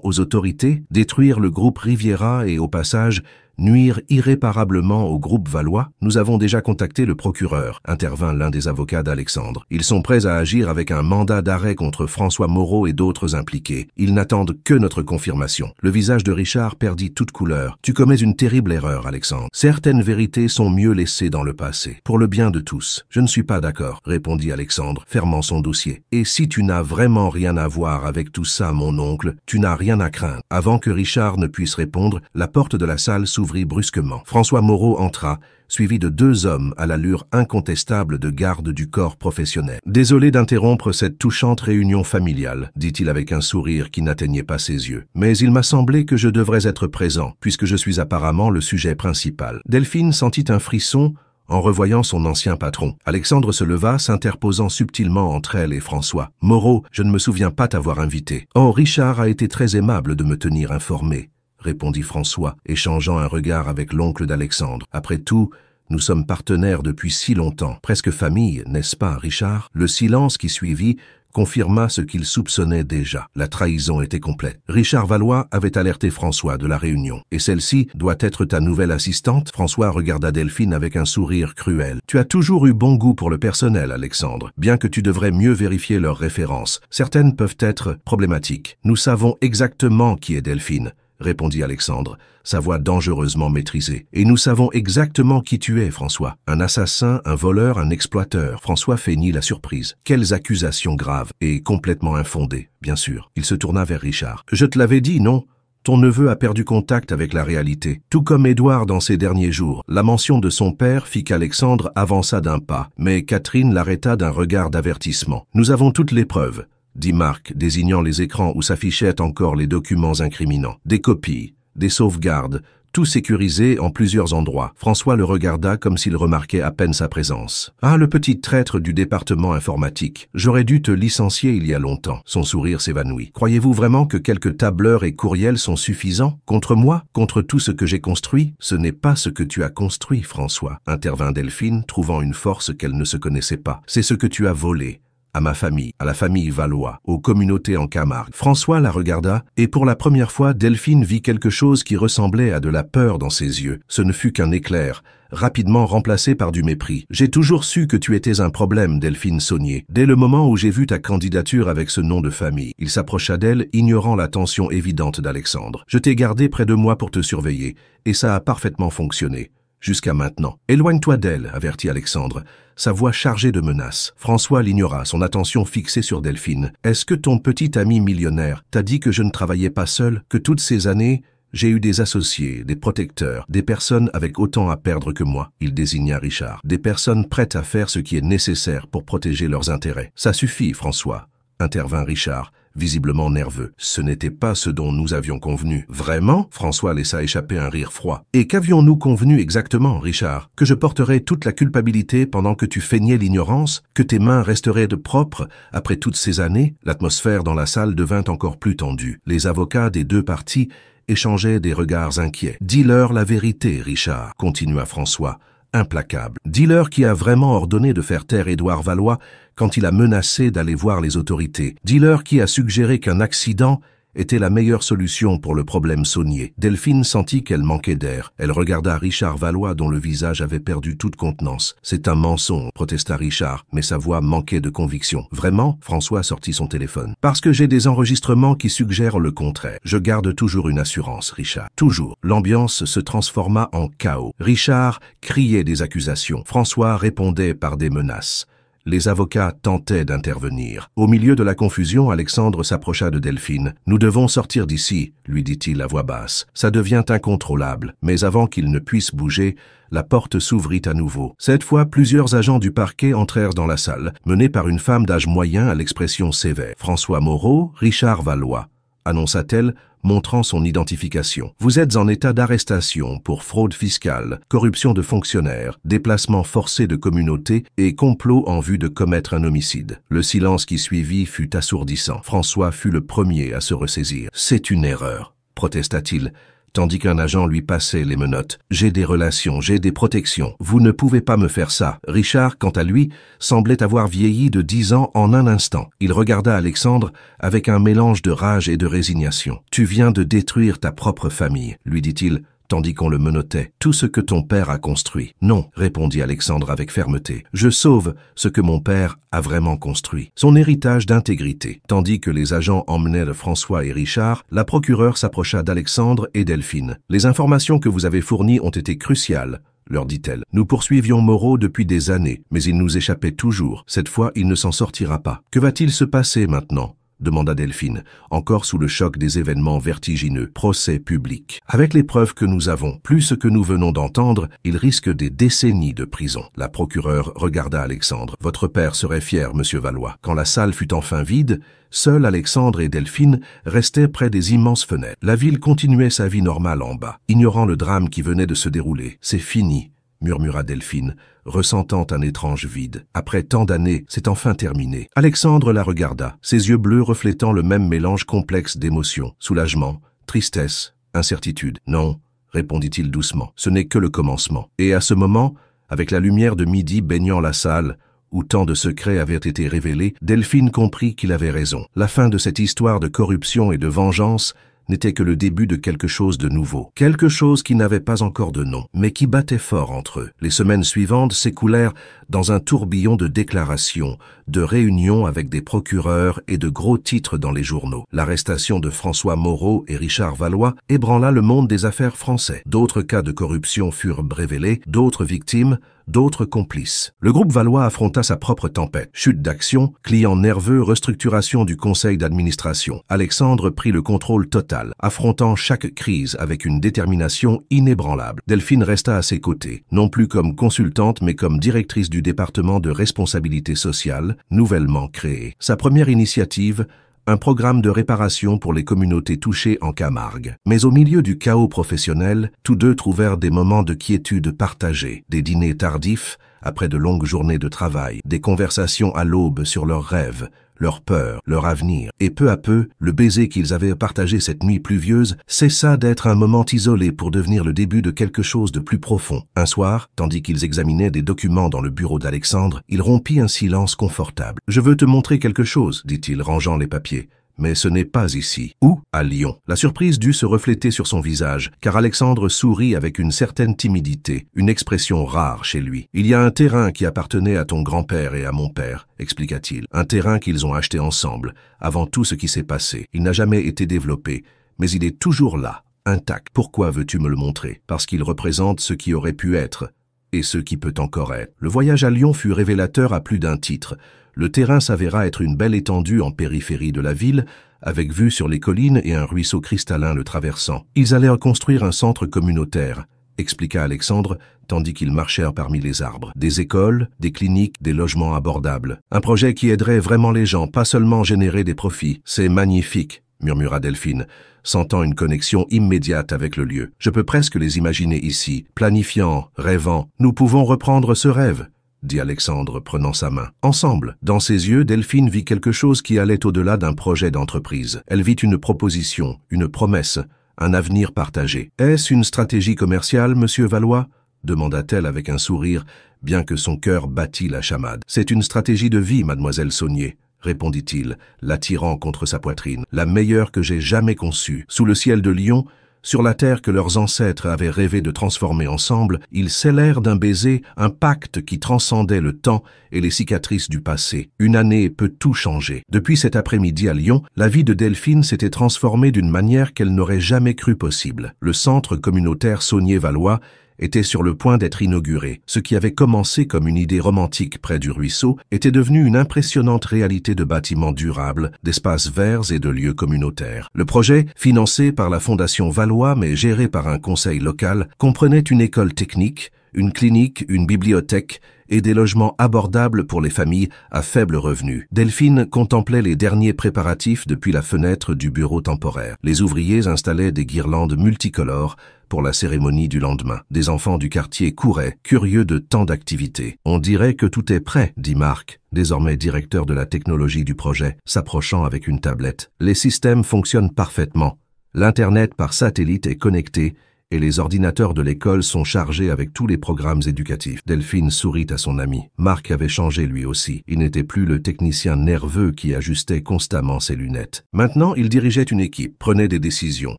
aux autorités? Détruire le groupe Riviera et, au passage, nuire irréparablement au groupe Valois? Nous avons déjà contacté le procureur, intervint l'un des avocats d'Alexandre. Ils sont prêts à agir avec un mandat d'arrêt contre François Moreau et d'autres impliqués. Ils n'attendent que notre confirmation. Le visage de Richard perdit toute couleur. Tu commets une terrible erreur, Alexandre. Certaines vérités sont mieux laissées dans le passé, pour le bien de tous. Je ne suis pas d'accord, répondit Alexandre, fermant son dossier. Et si tu n'as vraiment rien à voir avec tout ça, mon oncle, tu n'as rien à craindre. Avant que Richard ne puisse répondre, la porte de la salle s'ouvrit brusquement. François Moreau entra, suivi de deux hommes à l'allure incontestable de garde du corps professionnel. « Désolé d'interrompre cette touchante réunion familiale, dit-il avec un sourire qui n'atteignait pas ses yeux. Mais il m'a semblé que je devrais être présent, puisque je suis apparemment le sujet principal. » Delphine sentit un frisson en revoyant son ancien patron. Alexandre se leva, s'interposant subtilement entre elle et François. « Moreau, je ne me souviens pas t'avoir invité. »« Oh, Richard a été très aimable de me tenir informé. » répondit François, échangeant un regard avec l'oncle d'Alexandre. « Après tout, nous sommes partenaires depuis si longtemps, presque famille, n'est-ce pas, Richard ?» Le silence qui suivit confirma ce qu'il soupçonnait déjà. La trahison était complète. Richard Valois avait alerté François de la réunion. « Et celle-ci doit être ta nouvelle assistante ?» François regarda Delphine avec un sourire cruel. « Tu as toujours eu bon goût pour le personnel, Alexandre, bien que tu devrais mieux vérifier leurs références. Certaines peuvent être problématiques. Nous savons exactement qui est Delphine, répondit Alexandre, sa voix dangereusement maîtrisée. « Et nous savons exactement qui tu es, François. Un assassin, un voleur, un exploiteur. » François feignit la surprise. Quelles accusations graves et complètement infondées, bien sûr. Il se tourna vers Richard. « Je te l'avais dit, non ? Ton neveu a perdu contact avec la réalité. Tout comme Édouard dans ces derniers jours. La mention de son père fit qu'Alexandre avança d'un pas, mais Catherine l'arrêta d'un regard d'avertissement. « Nous avons toutes les preuves, » dit Marc, désignant les écrans où s'affichaient encore les documents incriminants. Des copies, des sauvegardes, tout sécurisé en plusieurs endroits. François le regarda comme s'il remarquait à peine sa présence. « Ah, le petit traître du département informatique. J'aurais dû te licencier il y a longtemps. » Son sourire s'évanouit. « Croyez-vous vraiment que quelques tableurs et courriels sont suffisants? Contre moi? Contre tout ce que j'ai construit? » « Ce n'est pas ce que tu as construit, François, » intervint Delphine, trouvant une force qu'elle ne se connaissait pas. « C'est ce que tu as volé. À ma famille, à la famille Valois, aux communautés en Camargue. » François la regarda, et pour la première fois, Delphine vit quelque chose qui ressemblait à de la peur dans ses yeux. Ce ne fut qu'un éclair, rapidement remplacé par du mépris. « J'ai toujours su que tu étais un problème, Delphine Saunier. Dès le moment où j'ai vu ta candidature avec ce nom de famille. » Il s'approcha d'elle, ignorant la tension évidente d'Alexandre. « Je t'ai gardé près de moi pour te surveiller, et ça a parfaitement fonctionné. Jusqu'à maintenant. Éloigne-toi d'elle, avertit Alexandre, sa voix chargée de menaces. François l'ignora, son attention fixée sur Delphine. « Est-ce que ton petit ami millionnaire t'a dit que je ne travaillais pas seul, que toutes ces années, j'ai eu des associés, des protecteurs, des personnes avec autant à perdre que moi ?» Il désigna Richard. « Des personnes prêtes à faire ce qui est nécessaire pour protéger leurs intérêts. »« Ça suffit, François, » intervint Richard, visiblement nerveux. « Ce n'était pas ce dont nous avions convenu. »« Vraiment ?» François laissa échapper un rire froid. « Et qu'avions-nous convenu exactement, Richard? Que je porterais toute la culpabilité pendant que tu feignais l'ignorance? Que tes mains resteraient de propres après toutes ces années ?» L'atmosphère dans la salle devint encore plus tendue. Les avocats des deux parties échangeaient des regards inquiets. « Dis-leur la vérité, Richard, » continua François, implacable. « Dis-leur qui a vraiment ordonné de faire taire Édouard Valois quand il a menacé d'aller voir les autorités. Dis-leur qui a suggéré qu'un accident était la meilleure solution pour le problème Saunier. » Delphine sentit qu'elle manquait d'air. Elle regarda Richard Valois dont le visage avait perdu toute contenance. « C'est un mensonge, » protesta Richard, mais sa voix manquait de conviction. « Vraiment ?» François sortit son téléphone. « Parce que j'ai des enregistrements qui suggèrent le contraire. Je garde toujours une assurance, Richard. Toujours. » L'ambiance se transforma en chaos. Richard criait des accusations. François répondait par des menaces. Les avocats tentaient d'intervenir. Au milieu de la confusion, Alexandre s'approcha de Delphine. « Nous devons sortir d'ici, » lui dit-il à voix basse. « Ça devient incontrôlable. » Mais avant qu'il ne puisse bouger, la porte s'ouvrit à nouveau. Cette fois, plusieurs agents du parquet entrèrent dans la salle, menés par une femme d'âge moyen à l'expression sévère. « François Moreau, Richard Valois », annonça-t-elle, montrant son identification. « Vous êtes en état d'arrestation pour fraude fiscale, corruption de fonctionnaires, déplacement forcé de communauté et complot en vue de commettre un homicide. » Le silence qui suivit fut assourdissant. François fut le premier à se ressaisir. « C'est une erreur, » protesta-t-il, tandis qu'un agent lui passait les menottes. « J'ai des relations, j'ai des protections. Vous ne pouvez pas me faire ça. » Richard, quant à lui, semblait avoir vieilli de 10 ans en un instant. Il regarda Alexandre avec un mélange de rage et de résignation. « Tu viens de détruire ta propre famille, » lui dit-il, tandis qu'on le menottait. « Tout ce que ton père a construit. »« Non, » répondit Alexandre avec fermeté. « Je sauve ce que mon père a vraiment construit. Son héritage d'intégrité. » Tandis que les agents emmenaient François et Richard, la procureure s'approcha d'Alexandre et Delphine. « Les informations que vous avez fournies ont été cruciales, » leur dit-elle. « Nous poursuivions Moreau depuis des années, mais il nous échappait toujours. Cette fois, il ne s'en sortira pas. Que va-t-il se passer maintenant ?» demanda Delphine, encore sous le choc des événements vertigineux. Procès public. Avec les preuves que nous avons, plus ce que nous venons d'entendre, il risque des décennies de prison. La procureure regarda Alexandre. Votre père serait fier, monsieur Valois. Quand la salle fut enfin vide, seuls Alexandre et Delphine restaient près des immenses fenêtres. La ville continuait sa vie normale en bas, ignorant le drame qui venait de se dérouler. C'est fini, murmura Delphine, ressentant un étrange vide. Après tant d'années, c'est enfin terminé. Alexandre la regarda, ses yeux bleus reflétant le même mélange complexe d'émotions. Soulagement, tristesse, incertitude. Non, répondit-il doucement, ce n'est que le commencement. Et à ce moment, avec la lumière de midi baignant la salle, où tant de secrets avaient été révélés, Delphine comprit qu'il avait raison. La fin de cette histoire de corruption et de vengeance n'était que le début de quelque chose de nouveau. Quelque chose qui n'avait pas encore de nom, mais qui battait fort entre eux. Les semaines suivantes s'écoulèrent dans un tourbillon de déclarations, de réunions avec des procureurs et de gros titres dans les journaux. L'arrestation de François Moreau et Richard Valois ébranla le monde des affaires français. D'autres cas de corruption furent révélés, d'autres victimes, d'autres complices. Le groupe Valois affronta sa propre tempête. Chute d'action, clients nerveux, restructuration du conseil d'administration. Alexandre prit le contrôle total, affrontant chaque crise avec une détermination inébranlable. Delphine resta à ses côtés, non plus comme consultante mais comme directrice du département de responsabilité sociale, nouvellement créé. Sa première initiative, un programme de réparation pour les communautés touchées en Camargue. Mais au milieu du chaos professionnel, tous deux trouvèrent des moments de quiétude partagés, des dîners tardifs après de longues journées de travail, des conversations à l'aube sur leurs rêves, leurs peurs, leur avenir. Et peu à peu, le baiser qu'ils avaient partagé cette nuit pluvieuse cessa d'être un moment isolé pour devenir le début de quelque chose de plus profond. Un soir, tandis qu'ils examinaient des documents dans le bureau d'Alexandre, il rompit un silence confortable. « Je veux te montrer quelque chose, » dit-il, rangeant les papiers. Mais ce n'est pas ici. Où? À Lyon. La surprise dut se refléter sur son visage, car Alexandre sourit avec une certaine timidité, une expression rare chez lui. « Il y a un terrain qui appartenait à ton grand-père et à mon père, » expliqua-t-il. « Un terrain qu'ils ont acheté ensemble, avant tout ce qui s'est passé. Il n'a jamais été développé, mais il est toujours là, intact. Pourquoi veux-tu me le montrer? Parce qu'il représente ce qui aurait pu être, et ce qui peut encore être. » Le voyage à Lyon fut révélateur à plus d'un titre. Le terrain s'avéra être une belle étendue en périphérie de la ville, avec vue sur les collines et un ruisseau cristallin le traversant. Ils allaient construire un centre communautaire, expliqua Alexandre, tandis qu'ils marchèrent parmi les arbres. Des écoles, des cliniques, des logements abordables. Un projet qui aiderait vraiment les gens, pas seulement générer des profits. C'est magnifique, murmura Delphine, sentant une connexion immédiate avec le lieu. Je peux presque les imaginer ici, planifiant, rêvant. Nous pouvons reprendre ce rêve, dit Alexandre, prenant sa main. Ensemble, dans ses yeux, Delphine vit quelque chose qui allait au-delà d'un projet d'entreprise. Elle vit une proposition, une promesse, un avenir partagé. « Est-ce une stratégie commerciale, monsieur Valois ?» demanda-t-elle avec un sourire, bien que son cœur battît la chamade. « C'est une stratégie de vie, mademoiselle Saunier, » répondit-il, l'attirant contre sa poitrine. « La meilleure que j'ai jamais conçue. Sous le ciel de Lyon, sur la terre que leurs ancêtres avaient rêvé de transformer ensemble, ils scellèrent d'un baiser un pacte qui transcendait le temps et les cicatrices du passé. Une année peut tout changer. Depuis cet après-midi à Lyon, la vie de Delphine s'était transformée d'une manière qu'elle n'aurait jamais cru possible. Le centre communautaire Saunier-Valois était sur le point d'être inauguré. Ce qui avait commencé comme une idée romantique près du ruisseau était devenu une impressionnante réalité de bâtiments durables, d'espaces verts et de lieux communautaires. Le projet, financé par la Fondation Valois mais géré par un conseil local, comprenait une école technique, une clinique, une bibliothèque et des logements abordables pour les familles à faible revenu. Delphine contemplait les derniers préparatifs depuis la fenêtre du bureau temporaire. Les ouvriers installaient des guirlandes multicolores pour la cérémonie du lendemain. Des enfants du quartier couraient, curieux de tant d'activités. « On dirait que tout est prêt, » dit Marc, désormais directeur de la technologie du projet, s'approchant avec une tablette. « Les systèmes fonctionnent parfaitement, » L'Internet par satellite est connecté et les ordinateurs de l'école sont chargés avec tous les programmes éducatifs. Delphine sourit à son ami. Marc avait changé lui aussi. Il n'était plus le technicien nerveux qui ajustait constamment ses lunettes. Maintenant, il dirigeait une équipe, prenait des décisions,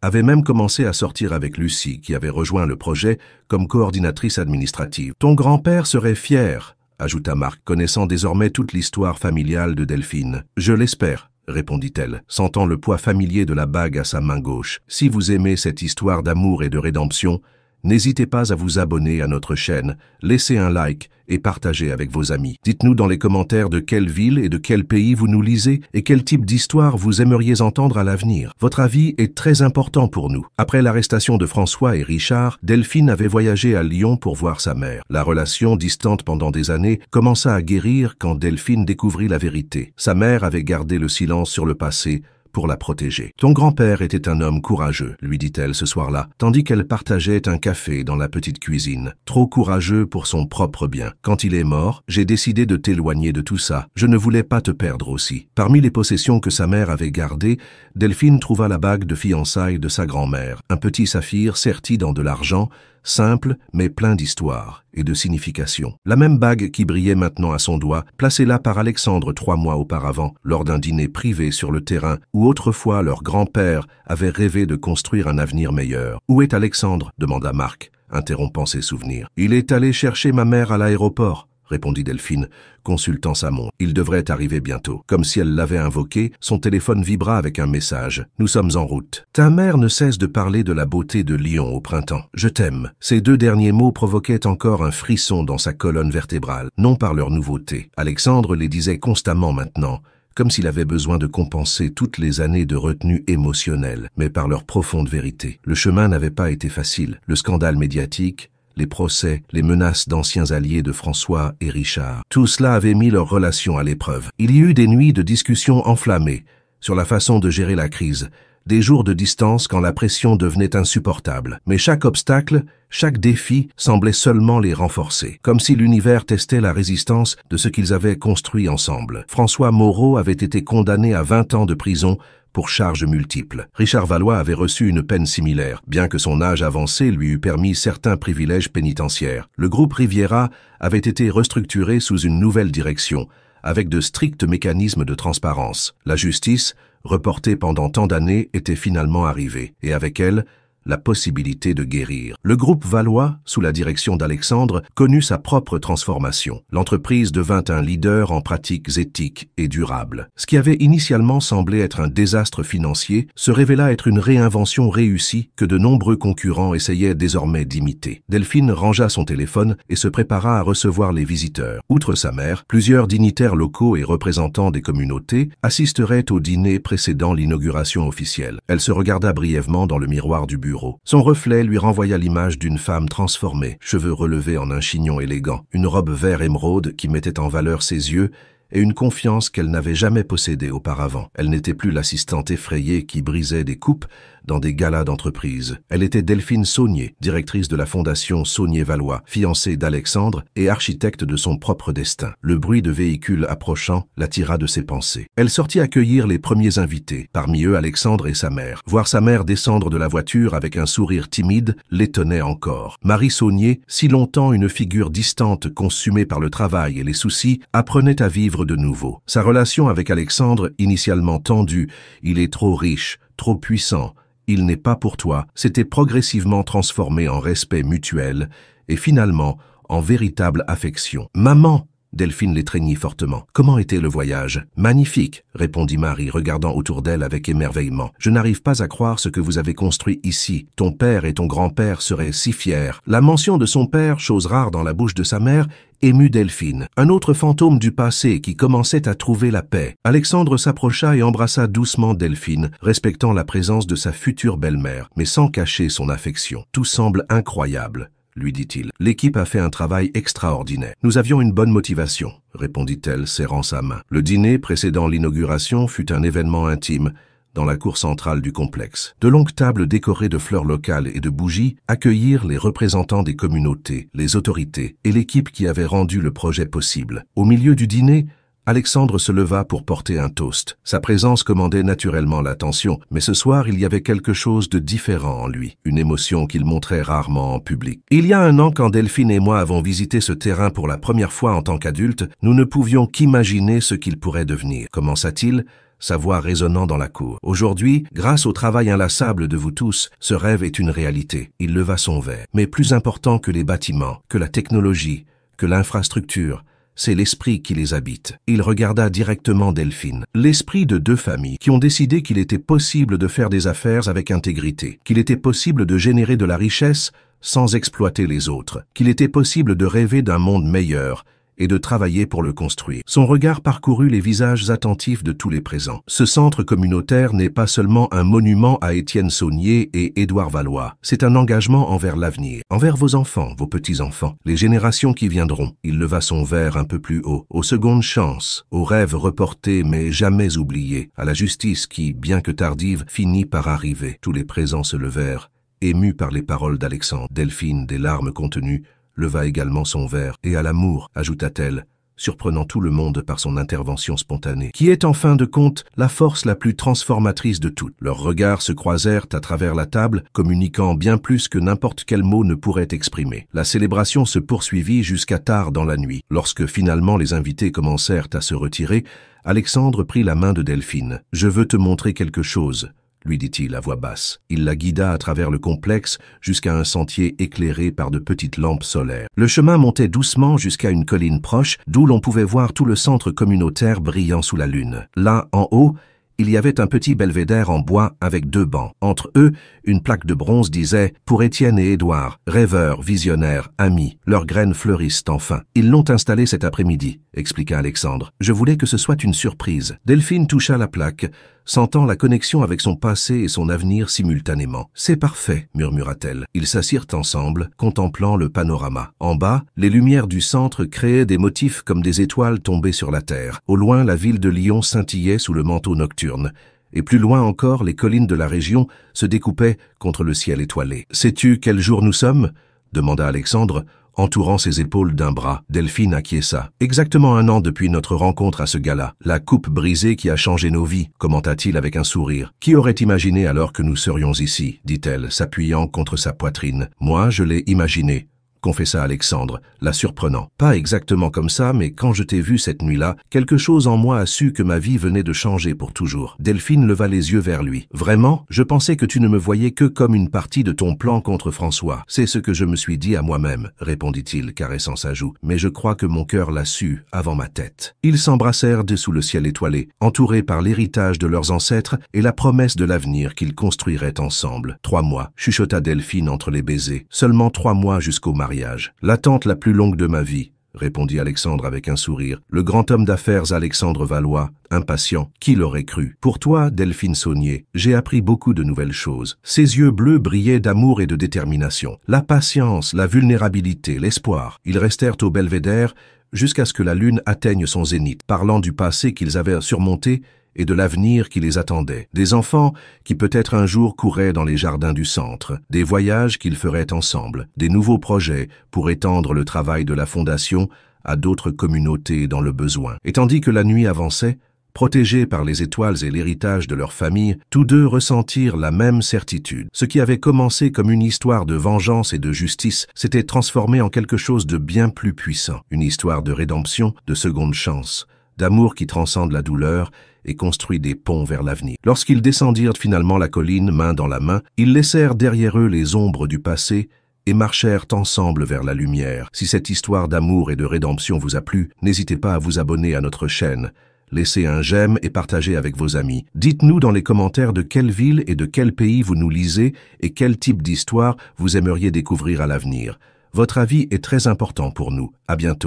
avait même commencé à sortir avec Lucie, qui avait rejoint le projet comme coordinatrice administrative. « Ton grand-père serait fier », ajouta Marc, connaissant désormais toute l'histoire familiale de Delphine. « Je l'espère », répondit-elle, sentant le poids familier de la bague à sa main gauche. « Si vous aimez cette histoire d'amour et de rédemption, n'hésitez pas à vous abonner à notre chaîne, laissez un like et partagez avec vos amis. Dites-nous dans les commentaires de quelle ville et de quel pays vous nous lisez et quel type d'histoire vous aimeriez entendre à l'avenir. Votre avis est très important pour nous. Après l'arrestation de François et Richard, Delphine avait voyagé à Lyon pour voir sa mère. La relation, distante pendant des années, commença à guérir quand Delphine découvrit la vérité. Sa mère avait gardé le silence sur le passé pour la protéger. « Ton grand-père était un homme courageux », lui dit-elle ce soir-là, tandis qu'elle partageait un café dans la petite cuisine. « Trop courageux pour son propre bien. Quand il est mort, j'ai décidé de t'éloigner de tout ça. Je ne voulais pas te perdre aussi. » Parmi les possessions que sa mère avait gardées, Delphine trouva la bague de fiançailles de sa grand-mère, un petit saphir serti dans de l'argent, simple mais plein d'histoire et de signification. La même bague qui brillait maintenant à son doigt, placée là par Alexandre 3 mois auparavant, lors d'un dîner privé sur le terrain où autrefois leur grand-père avait rêvé de construire un avenir meilleur. « Où est Alexandre ?» demanda Marc, interrompant ses souvenirs. « Il est allé chercher ma mère à l'aéroport », répondit Delphine, consultant sa montre. « Il devrait arriver bientôt. » Comme si elle l'avait invoqué, son téléphone vibra avec un message. « Nous sommes en route. »« Ta mère ne cesse de parler de la beauté de Lyon au printemps. Je t'aime. » Ces deux derniers mots provoquaient encore un frisson dans sa colonne vertébrale, non par leur nouveauté. Alexandre les disait constamment maintenant, comme s'il avait besoin de compenser toutes les années de retenue émotionnelle, mais par leur profonde vérité. Le chemin n'avait pas été facile. Le scandale médiatique, les procès, les menaces d'anciens alliés de François et Richard. Tout cela avait mis leur relation à l'épreuve. Il y eut des nuits de discussions enflammées sur la façon de gérer la crise, des jours de distance quand la pression devenait insupportable. Mais chaque obstacle, chaque défi semblait seulement les renforcer, comme si l'univers testait la résistance de ce qu'ils avaient construit ensemble. François Moreau avait été condamné à 20 ans de prison pour charges multiples. Richard Valois avait reçu une peine similaire, bien que son âge avancé lui eût permis certains privilèges pénitentiaires. Le groupe Riviera avait été restructuré sous une nouvelle direction, avec de stricts mécanismes de transparence. La justice, reportée pendant tant d'années, était finalement arrivée, et avec elle, la possibilité de guérir. Le groupe Valois, sous la direction d'Alexandre, connut sa propre transformation. L'entreprise devint un leader en pratiques éthiques et durables. Ce qui avait initialement semblé être un désastre financier se révéla être une réinvention réussie que de nombreux concurrents essayaient désormais d'imiter. Delphine rangea son téléphone et se prépara à recevoir les visiteurs. Outre sa mère, plusieurs dignitaires locaux et représentants des communautés assisteraient au dîner précédant l'inauguration officielle. Elle se regarda brièvement dans le miroir du bureau. Son reflet lui renvoya l'image d'une femme transformée, cheveux relevés en un chignon élégant, une robe vert émeraude qui mettait en valeur ses yeux et une confiance qu'elle n'avait jamais possédée auparavant. Elle n'était plus l'assistante effrayée qui brisait des coupes dans des galas d'entreprise. Elle était Delphine Saunier, directrice de la fondation Saunier-Valois, fiancée d'Alexandre et architecte de son propre destin. Le bruit de véhicules approchant l'attira de ses pensées. Elle sortit accueillir les premiers invités, parmi eux Alexandre et sa mère. Voir sa mère descendre de la voiture avec un sourire timide l'étonnait encore. Marie Saunier, si longtemps une figure distante consumée par le travail et les soucis, apprenait à vivre de nouveau. Sa relation avec Alexandre, initialement tendue, il est trop riche, trop puissant, il n'est pas pour toi, s'était progressivement transformée en respect mutuel et finalement en véritable affection. « Maman !» Delphine l'étreignit fortement. « Comment était le voyage ?»« Magnifique !» répondit Marie, regardant autour d'elle avec émerveillement. « Je n'arrive pas à croire ce que vous avez construit ici. Ton père et ton grand-père seraient si fiers. » La mention de son père, chose rare dans la bouche de sa mère, émut Delphine. Un autre fantôme du passé qui commençait à trouver la paix. Alexandre s'approcha et embrassa doucement Delphine, respectant la présence de sa future belle-mère, mais sans cacher son affection. « Tout semble incroyable. » lui dit-il. « L'équipe a fait un travail extraordinaire. Nous avions une bonne motivation, » répondit-elle, serrant sa main. Le dîner précédant l'inauguration fut un événement intime dans la cour centrale du complexe. De longues tables décorées de fleurs locales et de bougies accueillirent les représentants des communautés, les autorités et l'équipe qui avait rendu le projet possible. Au milieu du dîner, Alexandre se leva pour porter un toast. Sa présence commandait naturellement l'attention, mais ce soir il y avait quelque chose de différent en lui, une émotion qu'il montrait rarement en public. Il y a un an, quand Delphine et moi avons visité ce terrain pour la première fois en tant qu'adultes, nous ne pouvions qu'imaginer ce qu'il pourrait devenir. Commença-t-il, sa voix résonnant dans la cour. Aujourd'hui, grâce au travail inlassable de vous tous, ce rêve est une réalité. Il leva son verre. Mais plus important que les bâtiments, que la technologie, que l'infrastructure, c'est l'esprit qui les habite. Il regarda directement Delphine. L'esprit de deux familles qui ont décidé qu'il était possible de faire des affaires avec intégrité, qu'il était possible de générer de la richesse sans exploiter les autres, qu'il était possible de rêver d'un monde meilleur et de travailler pour le construire. Son regard parcourut les visages attentifs de tous les présents. Ce centre communautaire n'est pas seulement un monument à Étienne Saunier et Édouard Valois, c'est un engagement envers l'avenir, envers vos enfants, vos petits-enfants, les générations qui viendront. Il leva son verre un peu plus haut, aux secondes chances, aux rêves reportés mais jamais oubliés, à la justice qui, bien que tardive, finit par arriver. Tous les présents se levèrent, émus par les paroles d'Alexandre. Delphine, des larmes contenues, leva également son verre, et à l'amour, ajouta-t-elle, surprenant tout le monde par son intervention spontanée, qui est en fin de compte la force la plus transformatrice de toutes. Leurs regards se croisèrent à travers la table, communiquant bien plus que n'importe quel mot ne pourrait exprimer. La célébration se poursuivit jusqu'à tard dans la nuit. Lorsque finalement les invités commencèrent à se retirer, Alexandre prit la main de Delphine. « Je veux te montrer quelque chose », lui dit-il à voix basse. Il la guida à travers le complexe jusqu'à un sentier éclairé par de petites lampes solaires. Le chemin montait doucement jusqu'à une colline proche, d'où l'on pouvait voir tout le centre communautaire brillant sous la lune. Là, en haut, il y avait un petit belvédère en bois avec 2 bancs. Entre eux, une plaque de bronze disait « Pour Étienne et Édouard, rêveurs, visionnaires, amis, leurs graines fleurissent enfin. Ils l'ont installé cet après-midi », expliqua Alexandre. « Je voulais que ce soit une surprise. » Delphine toucha la plaque, sentant la connexion avec son passé et son avenir simultanément. « C'est parfait », murmura-t-elle. Ils s'assirent ensemble, contemplant le panorama. En bas, les lumières du centre créaient des motifs comme des étoiles tombées sur la terre. Au loin, la ville de Lyon scintillait sous le manteau nocturne. Et plus loin encore, les collines de la région se découpaient contre le ciel étoilé. « Sais-tu quel jour nous sommes ?» demanda Alexandre, entourant ses épaules d'un bras. Delphine acquiesça. « Exactement 1 an depuis notre rencontre à ce gala. La coupe brisée qui a changé nos vies, commenta-t-il avec un sourire. Qui aurait imaginé alors que nous serions ici, dit-elle, s'appuyant contre sa poitrine. Moi, je l'ai imaginé, confessa Alexandre, la surprenant. Pas exactement comme ça, mais quand je t'ai vu cette nuit-là, quelque chose en moi a su que ma vie venait de changer pour toujours. Delphine leva les yeux vers lui. Vraiment, je pensais que tu ne me voyais que comme une partie de ton plan contre François. C'est ce que je me suis dit à moi-même, répondit-il, caressant sa joue. Mais je crois que mon cœur l'a su avant ma tête. Ils s'embrassèrent dessous le ciel étoilé, entourés par l'héritage de leurs ancêtres et la promesse de l'avenir qu'ils construiraient ensemble. 3 mois, chuchota Delphine entre les baisers. Seulement 3 mois jusqu'au mariage. L'attente la plus longue de ma vie, répondit Alexandre avec un sourire. Le grand homme d'affaires Alexandre Valois, impatient, qui l'aurait cru? Pour toi, Delphine Saunier, j'ai appris beaucoup de nouvelles choses. Ses yeux bleus brillaient d'amour et de détermination. La patience, la vulnérabilité, l'espoir. Ils restèrent au belvédère jusqu'à ce que la lune atteigne son zénith, parlant du passé qu'ils avaient surmonté et de l'avenir qui les attendait. Des enfants qui peut-être un jour couraient dans les jardins du centre, des voyages qu'ils feraient ensemble, des nouveaux projets pour étendre le travail de la Fondation à d'autres communautés dans le besoin. Et tandis que la nuit avançait, protégés par les étoiles et l'héritage de leur famille, tous deux ressentirent la même certitude. Ce qui avait commencé comme une histoire de vengeance et de justice s'était transformé en quelque chose de bien plus puissant. Une histoire de rédemption, de seconde chance, d'amour qui transcende la douleur et construit des ponts vers l'avenir. Lorsqu'ils descendirent finalement la colline, main dans la main, ils laissèrent derrière eux les ombres du passé et marchèrent ensemble vers la lumière. Si cette histoire d'amour et de rédemption vous a plu, n'hésitez pas à vous abonner à notre chaîne. Laissez un j'aime et partagez avec vos amis. Dites-nous dans les commentaires de quelle ville et de quel pays vous nous lisez et quel type d'histoire vous aimeriez découvrir à l'avenir. Votre avis est très important pour nous. À bientôt.